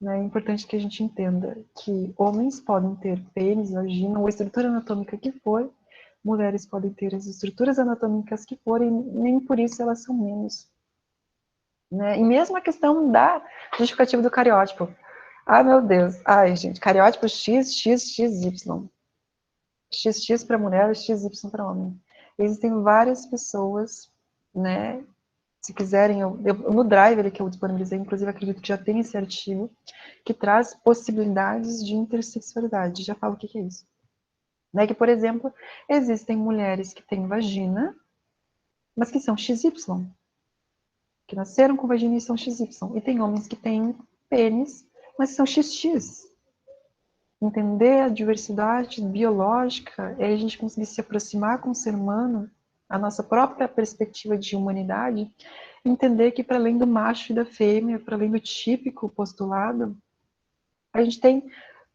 É importante que a gente entenda que homens podem ter pênis, vagina, ou a estrutura anatômica que for, mulheres podem ter as estruturas anatômicas que forem, nem por isso elas são menos. Né? E mesmo a questão da justificativa do cariótipo. Ai, meu Deus. Ai, gente, cariótipo X, X, X, Y. XX para mulher, XY para homem. Existem várias pessoas, né? Se quiserem, no Drive ali que eu disponibilizei, inclusive acredito que já tem esse artigo, que traz possibilidades de intersexualidade. Já falo o que é isso. Né? Que, por exemplo, existem mulheres que têm vagina, mas que são XY, que nasceram com vagina e são XY. E tem homens que têm pênis, mas são XX. Entender a diversidade biológica é a gente conseguir se aproximar com o ser humano, a nossa própria perspectiva de humanidade, entender que para além do macho e da fêmea, para além do típico postulado, a gente tem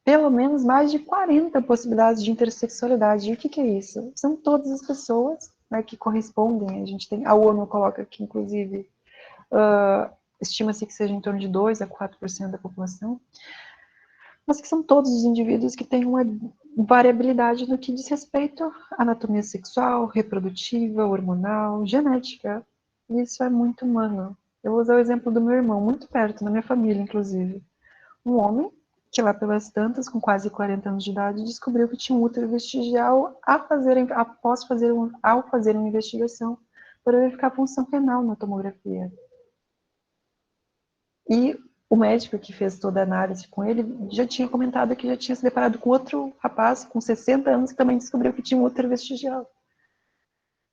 pelo menos mais de 40 possibilidades de intersexualidade. E o que é isso? São todas as pessoas, né, que correspondem. A gente tem, a ONU coloca aqui, inclusive, estima-se que seja em torno de 2 a 4% da população, mas que são todos os indivíduos que têm uma variabilidade no que diz respeito à anatomia sexual, reprodutiva, hormonal, genética. E isso é muito humano. Eu vou usar o exemplo do meu irmão, muito perto, na minha família, inclusive. Um homem que lá pelas tantas, com quase 40 anos de idade, descobriu que tinha um útero vestigial ao fazer uma investigação para verificar a função renal na tomografia. E o médico que fez toda a análise com ele já tinha comentado que já tinha se deparado com outro rapaz com 60 anos que também descobriu que tinha um útero vestigial.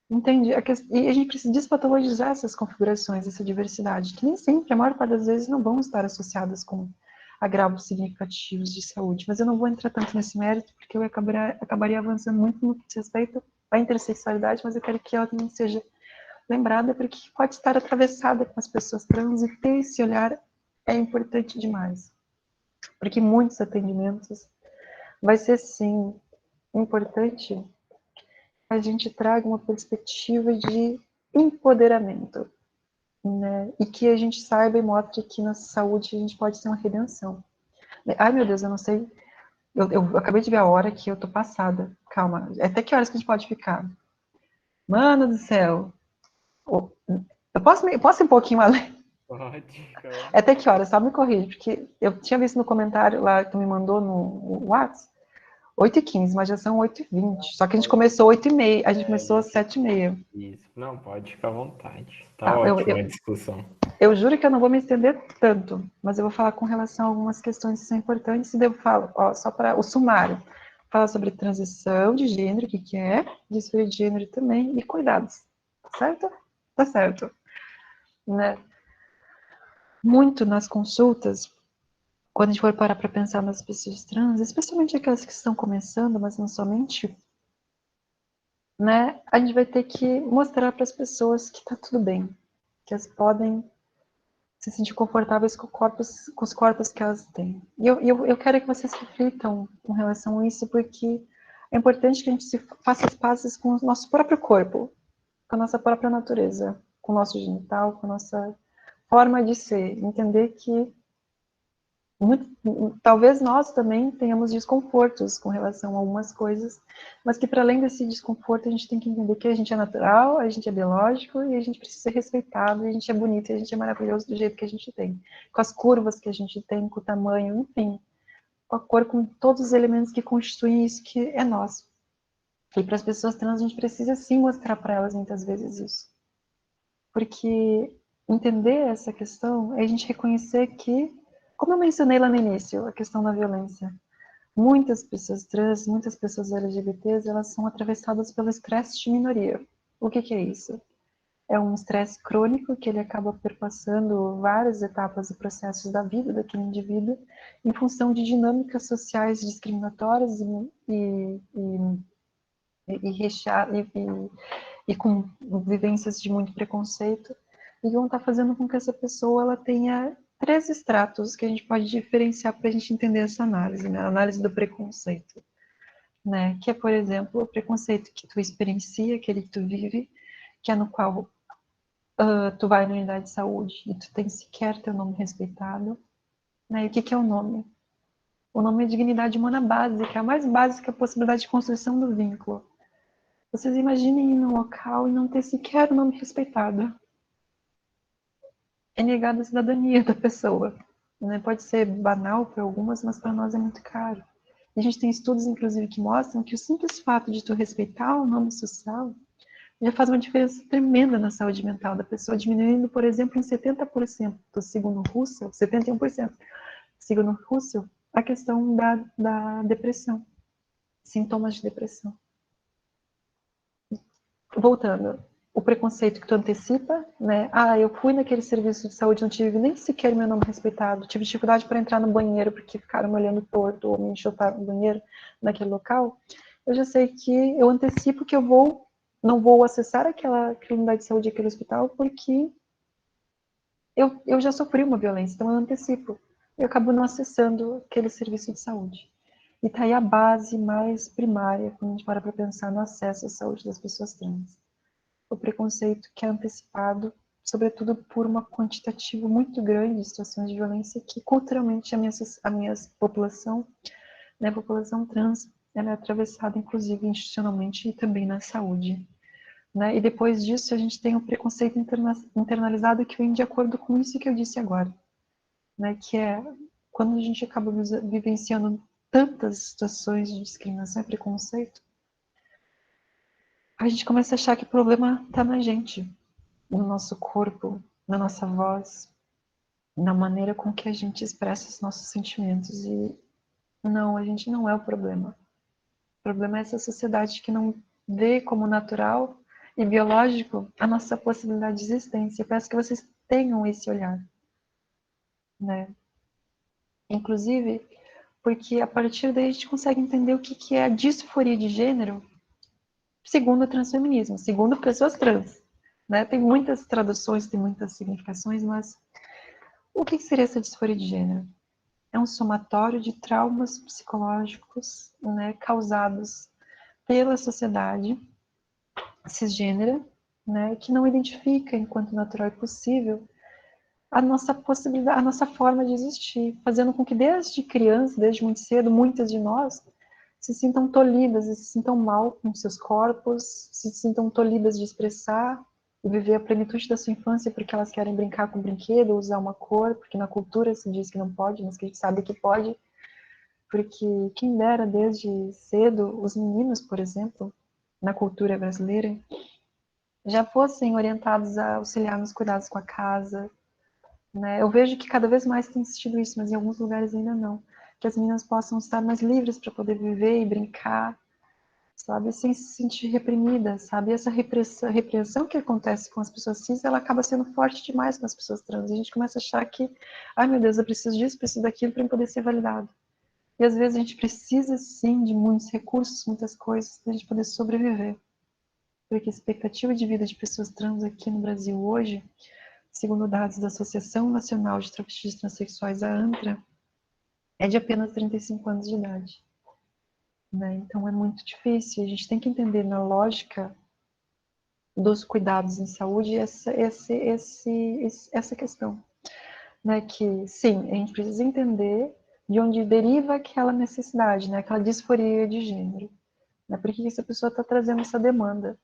Entende? E a gente precisa despatologizar essas configurações, essa diversidade, que nem sempre, a maior parte das vezes, não vão estar associadas com agravos significativos de saúde. Mas eu não vou entrar tanto nesse mérito, porque eu acabaria avançando muito no que diz respeito à intersexualidade, mas eu quero que ela também seja lembrada, porque pode estar atravessada com as pessoas trans, e ter esse olhar é importante demais. Porque muitos atendimentos vai ser, sim, importante a gente traga uma perspectiva de empoderamento, né? E que a gente saiba e mostre que na saúde a gente pode ser uma redenção. Ai, meu Deus, eu não sei. Eu acabei de ver a hora que eu tô passada. Calma, até que horas que a gente pode ficar? Mano do céu. Eu posso ir um pouquinho além? Pode, calma. Até que horas? Só me corrige, porque eu tinha visto no comentário lá que tu me mandou no WhatsApp, 8h15, mas já são 8h20. Só que a gente começou 8h30, a gente começou às 7h30. Isso. Não, pode ficar à vontade. Tá Tá, ótima a discussão. Eu juro que eu não vou me estender tanto, mas eu vou falar com relação a algumas questões que são importantes, e daí eu falo, ó, só para o sumário. Fala sobre transição de gênero, o que é, disforia de gênero também, e cuidados. Certo? Tá certo. Né? Muito nas consultas, quando a gente for parar para pensar nas pessoas trans, especialmente aquelas que estão começando, mas não somente, né, a gente vai ter que mostrar para as pessoas que está tudo bem, que elas podem se sentir confortáveis com os corpos que elas têm. E eu quero que vocês reflitam com relação a isso, porque é importante que a gente faça as pazes com o nosso próprio corpo, com a nossa própria natureza, com o nosso genital, com a nossa forma de ser, entender que talvez nós também tenhamos desconfortos com relação a algumas coisas, mas que para além desse desconforto a gente tem que entender que a gente é natural, a gente é biológico e a gente precisa ser respeitado, e a gente é bonito e a gente é maravilhoso do jeito que a gente tem, com as curvas que a gente tem, com o tamanho, enfim, com a cor, com todos os elementos que constituem isso que é nosso. E para as pessoas trans a gente precisa sim mostrar para elas muitas vezes isso, porque entender essa questão é a gente reconhecer que, como eu mencionei lá no início, a questão da violência, muitas pessoas trans, muitas pessoas LGBTs, elas são atravessadas pelo estresse de minoria. O que é isso? É um estresse crônico que ele acaba perpassando várias etapas e processos da vida daquele indivíduo em função de dinâmicas sociais discriminatórias e com vivências de muito preconceito, e vão estar fazendo com que essa pessoa ela tenha 3 estratos que a gente pode diferenciar para a gente entender essa análise, né? A análise do preconceito, né? Que é, por exemplo, o preconceito que tu experiencia, aquele que tu vive, que é no qual tu vai na unidade de saúde e tu tem sequer teu nome respeitado, né? E o que é o nome? O nome é dignidade humana básica, a mais básica possibilidade de construção do vínculo. Vocês imaginem ir num local e não ter sequer o nome respeitado. É negada a cidadania da pessoa. Né? Pode ser banal para algumas, mas para nós é muito caro. E a gente tem estudos, inclusive, que mostram que o simples fato de tu respeitar o nome social já faz uma diferença tremenda na saúde mental da pessoa, diminuindo, por exemplo, em 70%, segundo Russell, 71%, segundo Russell, a questão da depressão. sintomas de depressão. Voltando, o preconceito que tu antecipa, né? Ah, eu fui naquele serviço de saúde, não tive nem sequer meu nome respeitado, tive dificuldade para entrar no banheiro porque ficaram me olhando torto ou me enxotaram no banheiro naquele local. Eu já sei que eu antecipo que não vou acessar aquela unidade de saúde, aquele hospital, porque eu já sofri uma violência, então eu antecipo. Eu acabo não acessando aquele serviço de saúde. E tá aí a base mais primária, quando a gente para pensar no acesso à saúde das pessoas trans. O preconceito que é antecipado, sobretudo por uma quantitativa muito grande de situações de violência que culturalmente a minha população, né, a população trans, ela é atravessada inclusive institucionalmente e também na saúde. Né? E depois disso a gente tem o preconceito internalizado que vem de acordo com isso que eu disse agora, né? Que é quando a gente acaba vivenciando tantas situações de discriminação e preconceito, a gente começa a achar que o problema está na gente, no nosso corpo, na nossa voz, na maneira com que a gente expressa os nossos sentimentos. E não, a gente não é o problema. O problema é essa sociedade que não vê como natural e biológico a nossa possibilidade de existência. Eu peço que vocês tenham esse olhar, né? Inclusive, porque a partir daí a gente consegue entender o que é a disforia de gênero segundo o transfeminismo, segundo pessoas trans. Né? Tem muitas traduções, tem muitas significações, mas o que seria essa disforia de gênero? É um somatório de traumas psicológicos, né, causados pela sociedade cisgênera, né, que não identifica enquanto natural e possível a nossa possibilidade, a nossa forma de existir, fazendo com que desde criança, desde muito cedo, muitas de nós se sintam tolhidas e se sintam mal com seus corpos, se sintam tolhidas de expressar e viver a plenitude da sua infância porque elas querem brincar com um brinquedo, usar uma cor, porque na cultura se diz que não pode, mas que a gente sabe que pode, porque quem dera desde cedo, os meninos, por exemplo, na cultura brasileira, já fossem orientados a auxiliar nos cuidados com a casa, né? Eu vejo que cada vez mais tem existido isso, mas em alguns lugares ainda não. Que as meninas possam estar mais livres para poder viver e brincar, sabe? Sem se sentir reprimidas, sabe? E essa repressão que acontece com as pessoas cis, ela acaba sendo forte demais com as pessoas trans. E a gente começa a achar que, ai meu Deus, eu preciso disso, preciso daquilo para poder ser validado. E às vezes a gente precisa sim de muitos recursos, muitas coisas, para a gente poder sobreviver. Porque a expectativa de vida de pessoas trans aqui no Brasil hoje, segundo dados da Associação Nacional de Travestis e Transsexuais, a ANTRA, é de apenas 35 anos de idade. Né? Então é muito difícil. A gente tem que entender na lógica dos cuidados em saúde essa questão. Né? Que, sim, a gente precisa entender de onde deriva aquela necessidade, né? Aquela disforia de gênero. Né? Por que essa pessoa está trazendo essa demanda?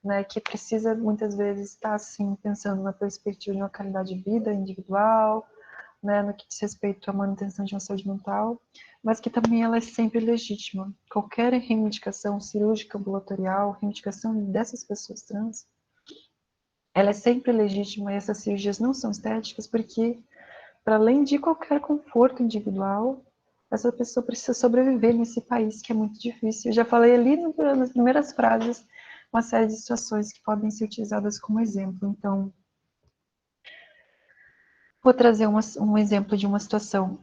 Né, que precisa muitas vezes estar assim pensando na perspectiva de uma qualidade de vida individual, né, no que diz respeito à manutenção de uma saúde mental, mas que também ela é sempre legítima. Qualquer reivindicação cirúrgica, ambulatorial, reivindicação dessas pessoas trans, ela é sempre legítima e essas cirurgias não são estéticas porque, para além de qualquer conforto individual, essa pessoa precisa sobreviver nesse país que é muito difícil. Eu já falei ali nas primeiras frases uma série de situações que podem ser utilizadas como exemplo. Então, vou trazer um exemplo de uma situação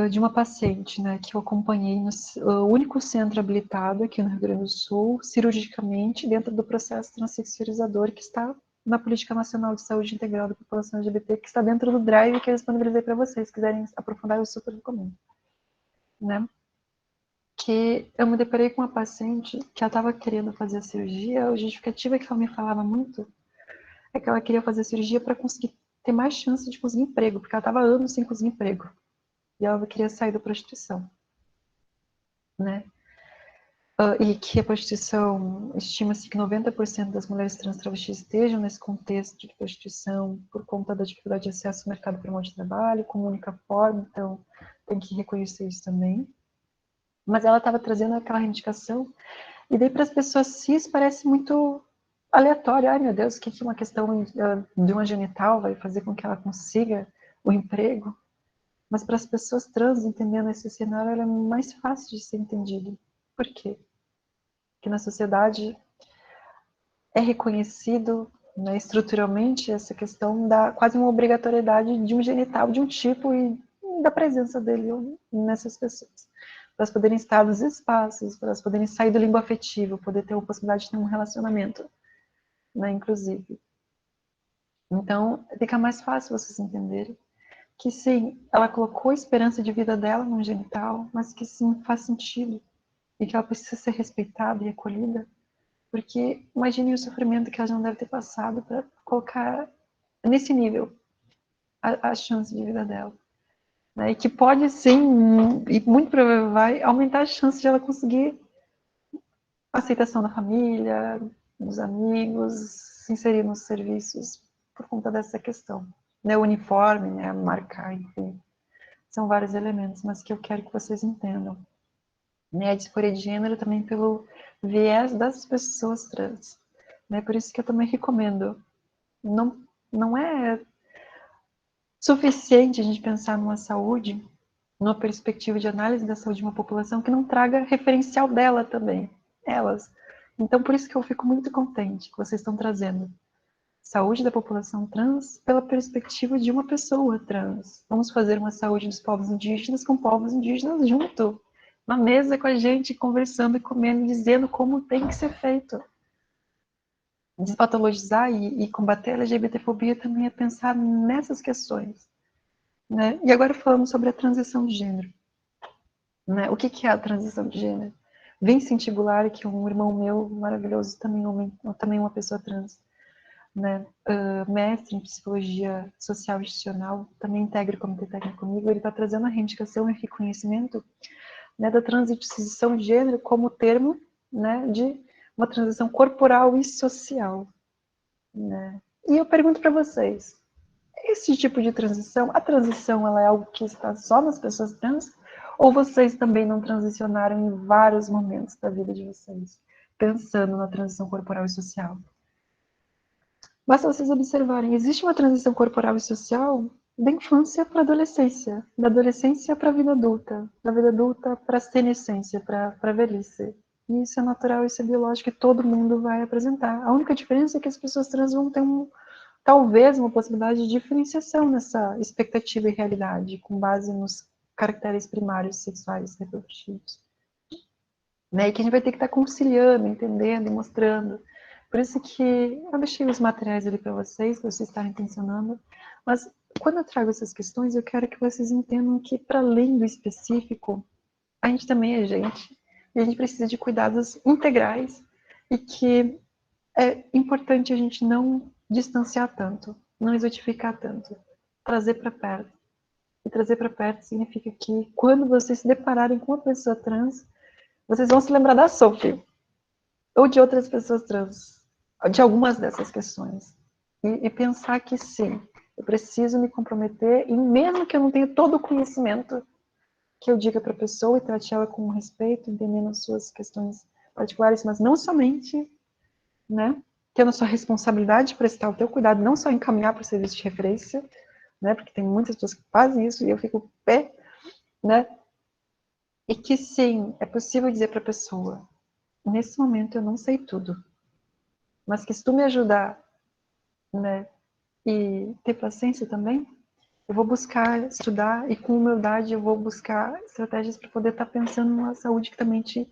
de uma paciente, né, que eu acompanhei no único centro habilitado aqui no Rio Grande do Sul, cirurgicamente, dentro do processo transexualizador que está na Política Nacional de Saúde Integral da População LGBT, que está dentro do drive que eu disponibilizei para vocês. Se quiserem aprofundar, eu super recomendo. Né? Que eu me deparei com uma paciente que ela estava querendo fazer a cirurgia, a justificativa que ela me falava muito é que ela queria fazer a cirurgia para conseguir ter mais chance de conseguir emprego, porque ela estava anos sem conseguir emprego. E ela queria sair da prostituição. Né? E que a prostituição, estima-se que 90% das mulheres trans travestis estejam nesse contexto de prostituição por conta da dificuldade de acesso ao mercado formal de trabalho, como única forma, então tem que reconhecer isso também. Mas ela estava trazendo aquela reivindicação, e daí para as pessoas cis parece muito aleatório. Ai meu Deus, o que uma questão de uma genital vai fazer com que ela consiga o emprego? Mas para as pessoas trans, entendendo esse cenário, ela é mais fácil de ser entendido. Por quê? Porque na sociedade é reconhecido, né, estruturalmente essa questão da quase uma obrigatoriedade de um genital de um tipo e da presença dele nessas pessoas. Para elas poderem estar nos espaços, para elas poderem sair do limbo afetivo, poder ter a possibilidade de ter um relacionamento, né, inclusive. Então, fica mais fácil vocês entenderem que sim, ela colocou a esperança de vida dela num genital, mas que sim, faz sentido e que ela precisa ser respeitada e acolhida, porque imagine o sofrimento que ela já não deve ter passado para colocar nesse nível a chance de vida dela. Né? E que pode sim, e muito provavelmente vai aumentar a chance de ela conseguir a aceitação da família, dos amigos, se inserir nos serviços por conta dessa questão. Né? O uniforme, né? Marcar, enfim. São vários elementos, mas que eu quero que vocês entendam. Né? A disforia de gênero também pelo viés das pessoas trans. Né? Por isso que eu também recomendo. Não é suficiente a gente pensar numa saúde, numa perspectiva de análise da saúde de uma população que não traga referencial dela também, elas. Então, por isso que eu fico muito contente que vocês estão trazendo saúde da população trans pela perspectiva de uma pessoa trans. Vamos fazer uma saúde dos povos indígenas com povos indígenas junto, na mesa com a gente, conversando e comendo, dizendo como tem que ser feito. Despatologizar e combater a LGBTfobia também é pensar nessas questões. Né? E agora falando sobre a transição de gênero. Né? O que é a transição de gênero? Vincent Goulart, que é um irmão meu maravilhoso, também uma pessoa trans, né? Mestre em psicologia social institucional, também integra o comitê técnico comigo, ele está trazendo a reivindicação e reconhecimento, né, da transição de gênero como termo, né, de uma transição corporal e social. Né? E eu pergunto para vocês, esse tipo de transição, a transição ela é algo que está só nas pessoas trans? Ou vocês também não transicionaram em vários momentos da vida de vocês, pensando na transição corporal e social? Basta vocês observarem, existe uma transição corporal e social da infância para a adolescência, da adolescência para a vida adulta, da vida adulta para a senescência, para a velhice. E isso é natural, isso é biológico e todo mundo vai apresentar. A única diferença é que as pessoas trans vão ter talvez uma possibilidade de diferenciação nessa expectativa e realidade, com base nos caracteres primários sexuais reprodutivos. Né? E que a gente vai ter que estar conciliando, entendendo, mostrando. Por isso que eu deixei os materiais ali para vocês estarem intencionando. Mas quando eu trago essas questões, eu quero que vocês entendam que, para além do específico, a gente também é gente. E a gente precisa de cuidados integrais. E que é importante a gente não distanciar tanto, não exotificar tanto, trazer para perto. E trazer para perto significa que quando vocês se depararem com uma pessoa trans, vocês vão se lembrar da Sophie, ou de outras pessoas trans, de algumas dessas questões. E pensar que sim, eu preciso me comprometer, e mesmo que eu não tenha todo o conhecimento, que eu diga para a pessoa e trate ela com respeito, entendendo as suas questões particulares, mas não somente, né? Tendo a sua responsabilidade de prestar o teu cuidado, não só encaminhar para o serviço de referência, né? Porque tem muitas pessoas que fazem isso e eu fico pé, né? E que sim, é possível dizer para a pessoa, nesse momento eu não sei tudo, mas que se tu me ajudar, né? E ter paciência também, eu vou buscar estudar e com humildade eu vou buscar estratégias para poder estar pensando numa saúde que também te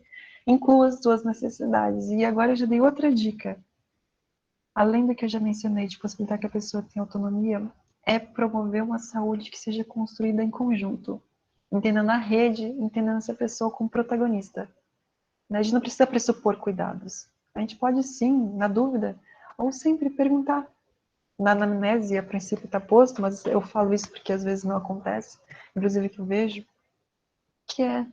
inclua as tuas necessidades. E agora eu já dei outra dica. Além do que eu já mencionei, de possibilitar que a pessoa tenha autonomia, é promover uma saúde que seja construída em conjunto. Entendendo a rede, entendendo essa pessoa como protagonista. A gente não precisa pressupor cuidados. A gente pode sim, na dúvida, ou sempre perguntar. Na anamnese, a princípio está posto, mas eu falo isso porque às vezes não acontece, inclusive que eu vejo, que é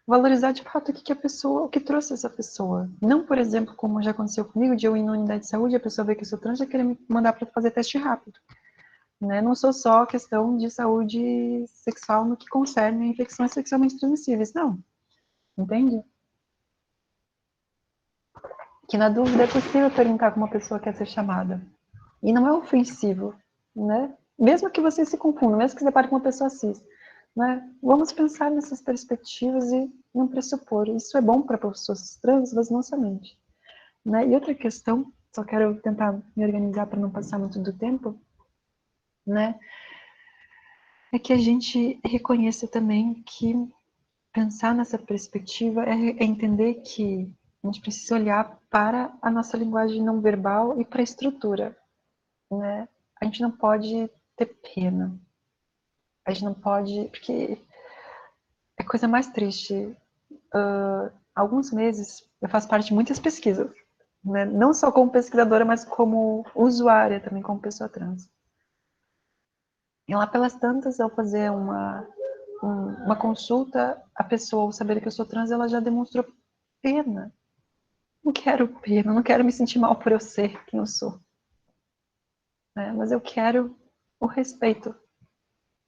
valorizar de fato o que trouxe essa pessoa. Não, por exemplo, como já aconteceu comigo, de eu ir na unidade de saúde, a pessoa vê que eu sou trans e querer me mandar para fazer teste rápido. Né? Não sou só questão de saúde sexual no que concerne infecções sexualmente transmissíveis, não. Entende? Que na dúvida é possível perguntar como uma pessoa quer ser chamada. E não é ofensivo, né? Mesmo que você se confunda, mesmo que você depare com uma pessoa cis, né? Vamos pensar nessas perspectivas e não pressupor. Isso é bom para pessoas trans, mas não somente. Né? E outra questão, só quero tentar me organizar para não passar muito do tempo, né? É que a gente reconheça também que pensar nessa perspectiva é entender que a gente precisa olhar para a nossa linguagem não verbal e para a estrutura, né? A gente não pode ter pena. A gente não pode, porque é a coisa mais triste. Alguns meses eu faço parte de muitas pesquisas, né? Não só como pesquisadora, mas como usuária também, como pessoa trans. E lá pelas tantas, ao fazer uma consulta, a pessoa, ao saber que eu sou trans, ela já demonstrou pena. Não quero pena, não quero me sentir mal por eu ser quem eu sou. Né? Mas eu quero o respeito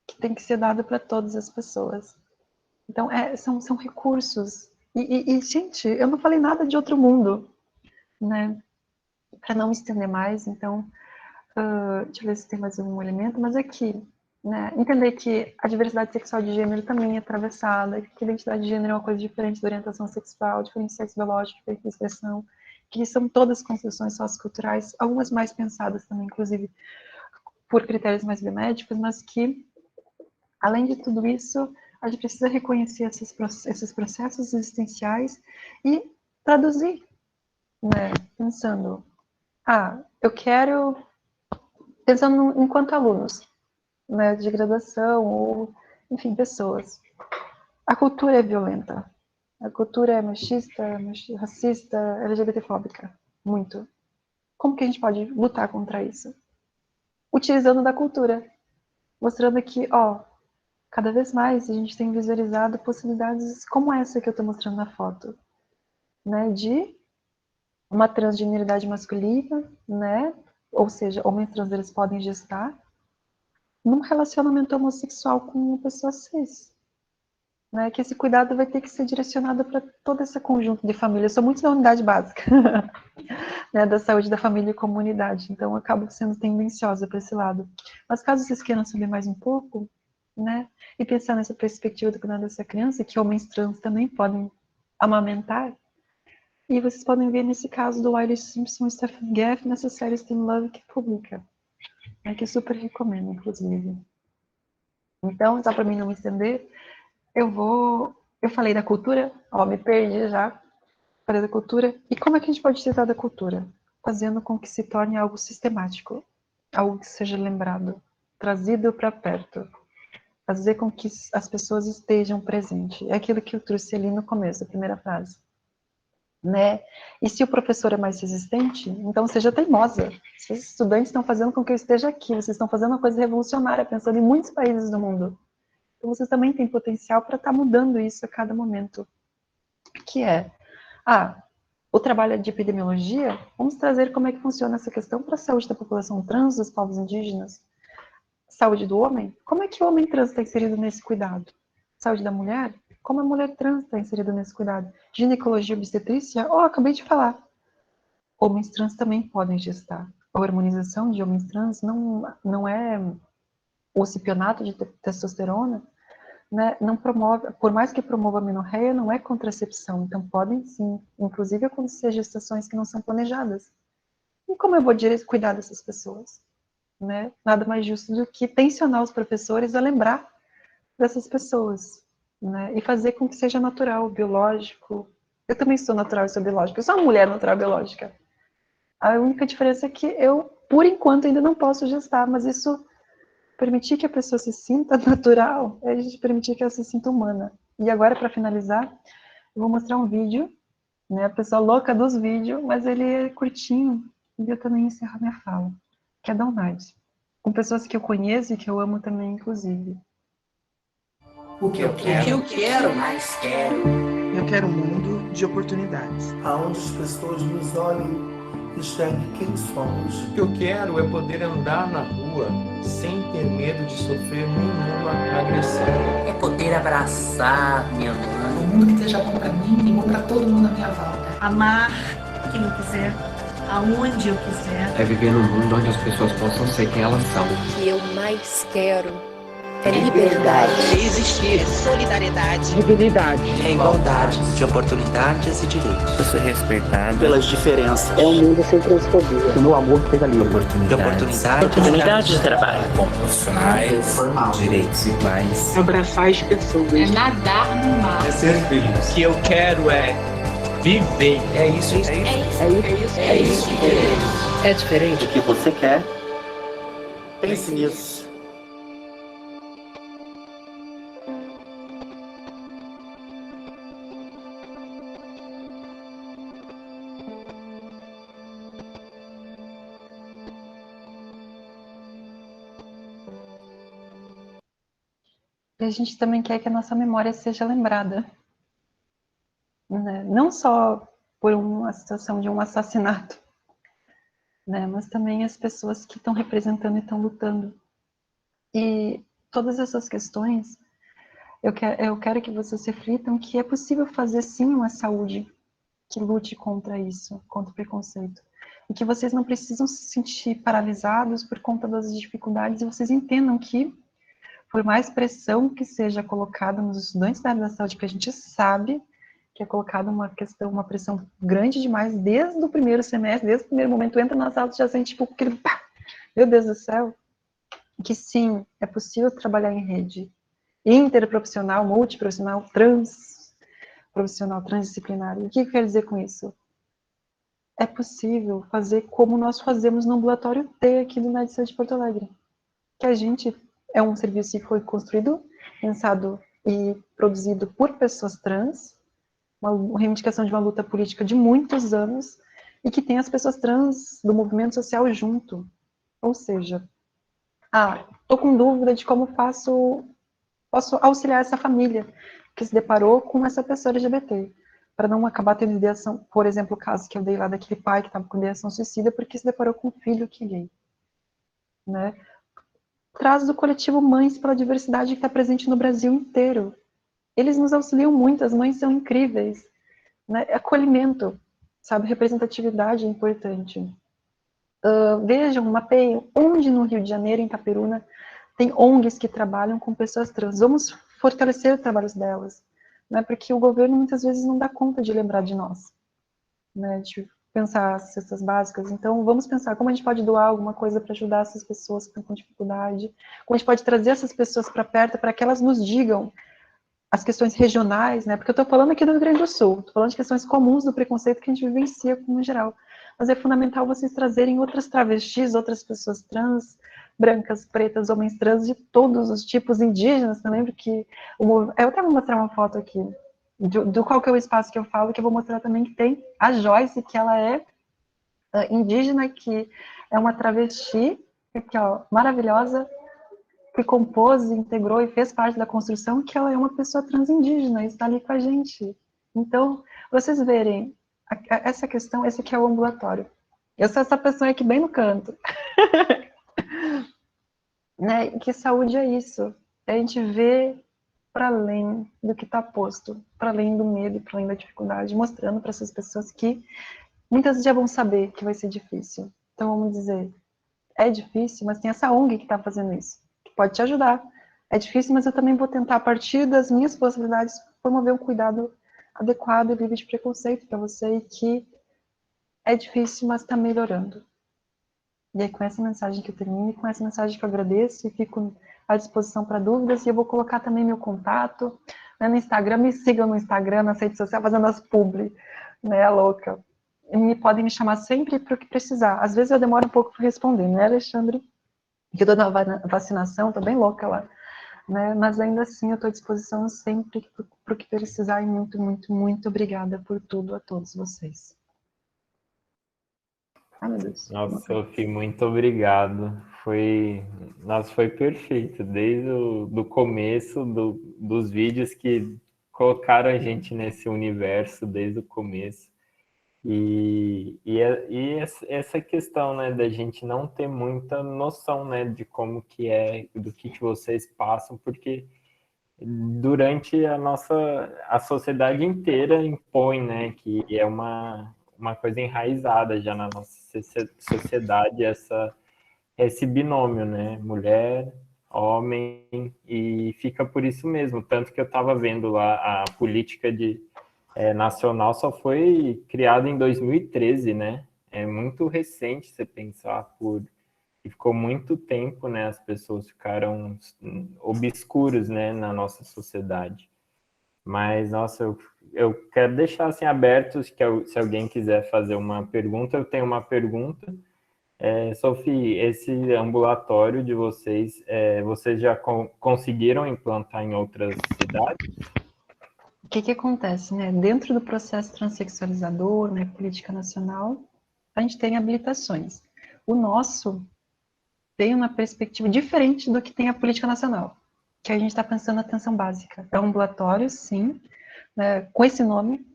que tem que ser dado para todas as pessoas. Então, são recursos. E, gente, eu não falei nada de outro mundo, né? Para não me estender mais, então, deixa eu ver se tem mais algum elemento, mas aqui, né? Entender que a diversidade sexual de gênero também é atravessada, que a identidade de gênero é uma coisa diferente da orientação sexual, diferente do sexo biológico, diferente da expressão, que são todas construções socioculturais, algumas mais pensadas também, inclusive, por critérios mais biomédicos, mas que, além de tudo isso, a gente precisa reconhecer esses processos existenciais e traduzir, né? Pensando, eu quero, pensando enquanto alunos, né, de graduação, ou, enfim, pessoas. A cultura é violenta. A cultura é machista, racista, LGBTfóbica. Muito. Como que a gente pode lutar contra isso? Utilizando da cultura. Mostrando que, cada vez mais a gente tem visualizado possibilidades como essa que eu estou mostrando na foto, né, de uma transgeneridade masculina, né, ou seja, homens trans eles podem gestar, num relacionamento homossexual com uma pessoa cis, né, que esse cuidado vai ter que ser direcionado para todo esse conjunto de família. Eu sou muito da unidade básica, né, da saúde da família e comunidade, então eu acabo sendo tendenciosa para esse lado. Mas caso vocês queiram saber mais um pouco, né, e pensar nessa perspectiva do cuidado dessa criança, que homens trans também podem amamentar, e vocês podem ver nesse caso do Wiley Simpson e Stephen Gaff nessa série Steam Love que publica, né, que eu super recomendo, inclusive. Então, só para mim não me estender, eu falei da cultura, me perdi já, falei da cultura, e como é que a gente pode tratar da cultura? Fazendo com que se torne algo sistemático, algo que seja lembrado, trazido para perto, fazer com que as pessoas estejam presentes. É aquilo que eu trouxe ali no começo, a primeira frase. Né? E se o professor é mais resistente, então seja teimosa. Se os estudantes estão fazendo com que eu esteja aqui, vocês estão fazendo uma coisa revolucionária, pensando em muitos países do mundo. Então vocês também têm potencial para estar mudando isso a cada momento. Que é, o trabalho de epidemiologia, vamos trazer como é que funciona essa questão para a saúde da população trans, dos povos indígenas, saúde do homem, como é que o homem trans está inserido nesse cuidado? Saúde da mulher, como a mulher trans está inserida nesse cuidado? Ginecologia e obstetrícia, acabei de falar. Homens trans também podem gestar. A hormonização de homens trans não é o cipionato de testosterona, né, não promove, por mais que promova a amenorreia, não é contracepção. Então podem sim, inclusive acontecer gestações que não são planejadas. E como eu vou cuidar dessas pessoas? Né? Nada mais justo do que tensionar os professores a lembrar dessas pessoas, né? E fazer com que seja natural, biológico. Eu também sou natural e sou biológica. Eu sou uma mulher natural biológica. A única diferença é que eu, por enquanto, ainda não posso gestar, mas isso permitir que a pessoa se sinta natural é a gente permitir que ela se sinta humana. E agora, para finalizar, eu vou mostrar um vídeo, né? A pessoa louca dos vídeos, mas ele é curtinho e eu também encerro a minha fala. Que é da UNAD, com pessoas que eu conheço e que eu amo também, inclusive. O que eu quero, mais quero. Eu quero um mundo de oportunidades. Aonde as pessoas nos olhem e enxerguem quem somos. O que eu quero é poder andar na rua sem ter medo de sofrer nenhuma agressão. É poder abraçar minha mãe. Um mundo que esteja bom pra mim e bom pra todo mundo à minha volta. Amar quem eu quiser. Aonde eu quiser. É viver num mundo onde as pessoas possam ser quem elas são. O que eu mais quero É liberdade. É existir. É solidariedade. Civilidade. É igualdade de oportunidades e direitos. Eu sou respeitado pelas diferenças. É um mundo sem transfobia. O meu amor seja livre. Oportunidade de trabalho. Bom, profissionais, direitos iguais. Abraçar as pessoas. É nadar no mar. É ser feliz. O que eu quero é viver. É isso. É isso que queremos. É diferente. O que você quer? Pense nisso. E a gente também quer que a nossa memória seja lembrada, né? Não só por uma situação de um assassinato, né? Mas também as pessoas que estão representando e estão lutando. E todas essas questões, eu quero que vocês reflitam que é possível fazer sim uma saúde que lute contra isso, contra o preconceito. E que vocês não precisam se sentir paralisados por conta das dificuldades, e vocês entendam que por mais pressão que seja colocada nos estudantes da área da saúde, que a gente sabe que é colocada uma pressão grande demais desde o primeiro semestre, desde o primeiro momento, entra na sala, já sente tipo aquele pá, meu Deus do céu, que sim, é possível trabalhar em rede interprofissional, multiprofissional, transprofissional, transdisciplinar. E o que eu quero dizer com isso? É possível fazer como nós fazemos no ambulatório T aqui do NAD de Porto Alegre, que a gente é um serviço que foi construído, pensado e produzido por pessoas trans, uma reivindicação de uma luta política de muitos anos, e que tem as pessoas trans do movimento social junto. Ou seja, estou com dúvida de como posso auxiliar essa família que se deparou com essa pessoa LGBT, para não acabar tendo ideação, por exemplo, o caso que eu dei lá daquele pai que estava com ideação suicida porque se deparou com um filho que é gay, né? Traz do coletivo Mães pela Diversidade que está presente no Brasil inteiro. Eles nos auxiliam muito, as mães são incríveis, né? Acolhimento, sabe, representatividade é importante. Vejam, mapeiem onde no Rio de Janeiro, em Itaperuna, tem ONGs que trabalham com pessoas trans. Vamos fortalecer os trabalhos delas, né? Porque o governo muitas vezes não dá conta de lembrar de nós, né? De pensar as cestas básicas. Então, vamos pensar como a gente pode doar alguma coisa para ajudar essas pessoas que estão com dificuldade, como a gente pode trazer essas pessoas para perto, para que elas nos digam as questões regionais, né? Porque eu estou falando aqui do Rio Grande do Sul, estou falando de questões comuns do preconceito que a gente vivencia como geral. Mas é fundamental vocês trazerem outras travestis, outras pessoas trans, brancas, pretas, homens trans, de todos os tipos, indígenas também, porque eu até vou mostrar uma foto aqui, do qual que é o espaço que eu falo, que eu vou mostrar também que tem a Joyce, que ela é indígena, que é uma travesti, aqui, ó, maravilhosa, que compôs, integrou e fez parte da construção, que ela é uma pessoa transindígena e está ali com a gente. Então, vocês verem, essa questão, esse aqui é o ambulatório. Eu sou essa pessoa aqui bem no canto. Né? Que saúde é isso. A gente vê para além do que está posto, para além do medo, para além da dificuldade, mostrando para essas pessoas que muitas já vão saber que vai ser difícil. Então vamos dizer, é difícil, mas tem essa ONG que está fazendo isso, que pode te ajudar. É difícil, mas eu também vou tentar, a partir das minhas possibilidades, promover um cuidado adequado e livre de preconceito para você, e que é difícil, mas está melhorando. E é com essa mensagem que eu termino, e com essa mensagem que eu agradeço, e fico à disposição para dúvidas, e eu vou colocar também meu contato, né, no Instagram, me sigam no Instagram, nas redes sociais, fazendo as publi, né, louca. E podem me chamar sempre para o que precisar. Às vezes eu demoro um pouco para responder, né, Alexandre? Que eu estou na vacinação, estou bem louca lá, né, mas ainda assim eu estou à disposição sempre para o que precisar, e muito, muito, muito obrigada por tudo a todos vocês. Ai, meu Deus. Nossa, Sophie, muito obrigado. Foi perfeito, desde o começo dos vídeos que colocaram a gente nesse universo desde o começo. E essa questão, né, da gente não ter muita noção, né, de como que é, do que vocês passam, porque durante a sociedade inteira impõe, né, que é uma coisa enraizada já na nossa sociedade, esse binômio, né, mulher homem, e fica por isso mesmo. Tanto que eu estava vendo lá, a política nacional só foi criada em 2013, né? É muito recente você pensar e ficou muito tempo, né? As pessoas ficaram obscuras, né, na nossa sociedade. Mas, nossa, eu quero deixar assim aberto, se alguém quiser fazer uma pergunta, eu tenho uma pergunta. Sophie, esse ambulatório de vocês, vocês já conseguiram implantar em outras cidades? O que acontece, né? Dentro do processo transexualizador, né, política nacional, a gente tem habilitações. O nosso tem uma perspectiva diferente do que tem a política nacional, que a gente está pensando na atenção básica. É um ambulatório, sim, né, com esse nome.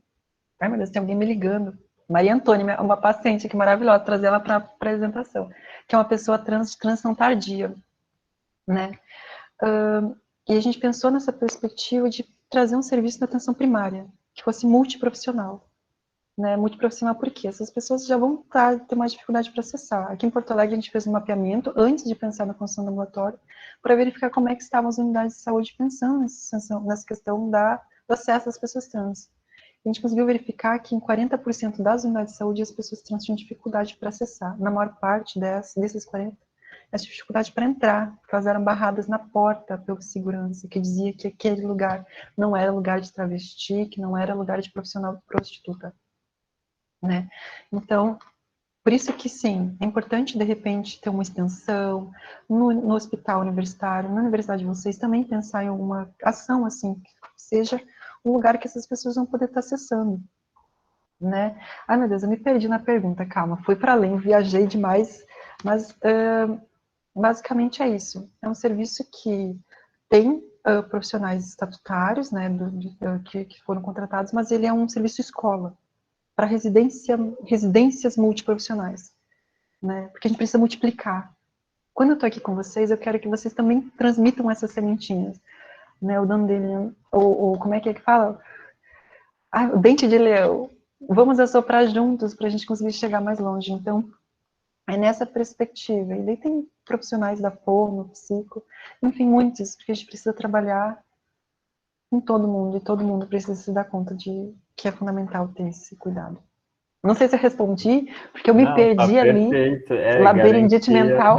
Ai, meu Deus, tem alguém me ligando. Maria Antônia, uma paciente aqui maravilhosa, trazer ela para a apresentação, que é uma pessoa transição tardia, né? E a gente pensou nessa perspectiva de trazer um serviço de atenção primária, que fosse multiprofissional. Né? Multiprofissional por quê? Essas pessoas já vão ter mais dificuldade para acessar. Aqui em Porto Alegre a gente fez um mapeamento, antes de pensar na construção do ambulatório, para verificar como é que estavam as unidades de saúde pensando nessa questão do acesso às pessoas trans. A gente conseguiu verificar que em 40% das unidades de saúde as pessoas trans tinham dificuldade para acessar. Na maior parte desses 40%, essa dificuldade para entrar, porque elas eram barradas na porta pelo segurança, que dizia que aquele lugar não era lugar de travesti, que não era lugar de profissional de prostituta. Né? Então, por isso que sim, é importante de repente ter uma extensão no hospital universitário, na universidade de vocês, também pensar em alguma ação assim, que seja um lugar que essas pessoas vão poder estar acessando. Né? Ai meu Deus, eu me perdi na pergunta, calma, fui para além, viajei demais, mas basicamente é isso. É um serviço que tem profissionais estatutários, né, que foram contratados, mas ele é um serviço escola para residências multiprofissionais, né? Porque a gente precisa multiplicar. Quando eu estou aqui com vocês, eu quero que vocês também transmitam essas sementinhas, né? O dono dele, como é que fala? O dente de leão. Vamos assoprar juntos para a gente conseguir chegar mais longe. Então, é nessa perspectiva. E daí tem profissionais da fono, psico, enfim, muitos, porque a gente precisa trabalhar com todo mundo, e todo mundo precisa se dar conta de que é fundamental ter esse cuidado. Não sei se eu respondi, porque eu me perdi tá ali, perfeito. labirintite mental.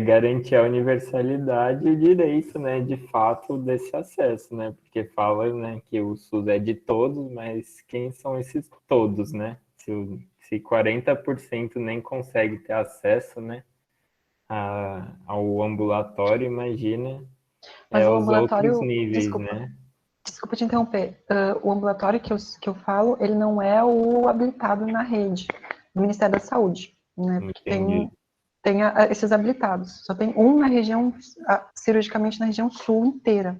Garantir a universalidade e o direito, né, de fato, desse acesso, né, porque fala, né, que o SUS é de todos, mas quem são esses todos, né? Se 40% nem consegue ter acesso, né, ao ambulatório, imagina os outros níveis, né? Desculpa te interromper. O ambulatório que eu falo, ele não é o habilitado na rede do Ministério da Saúde, né? Porque tem esses habilitados. Só tem um na região, cirurgicamente na região sul inteira.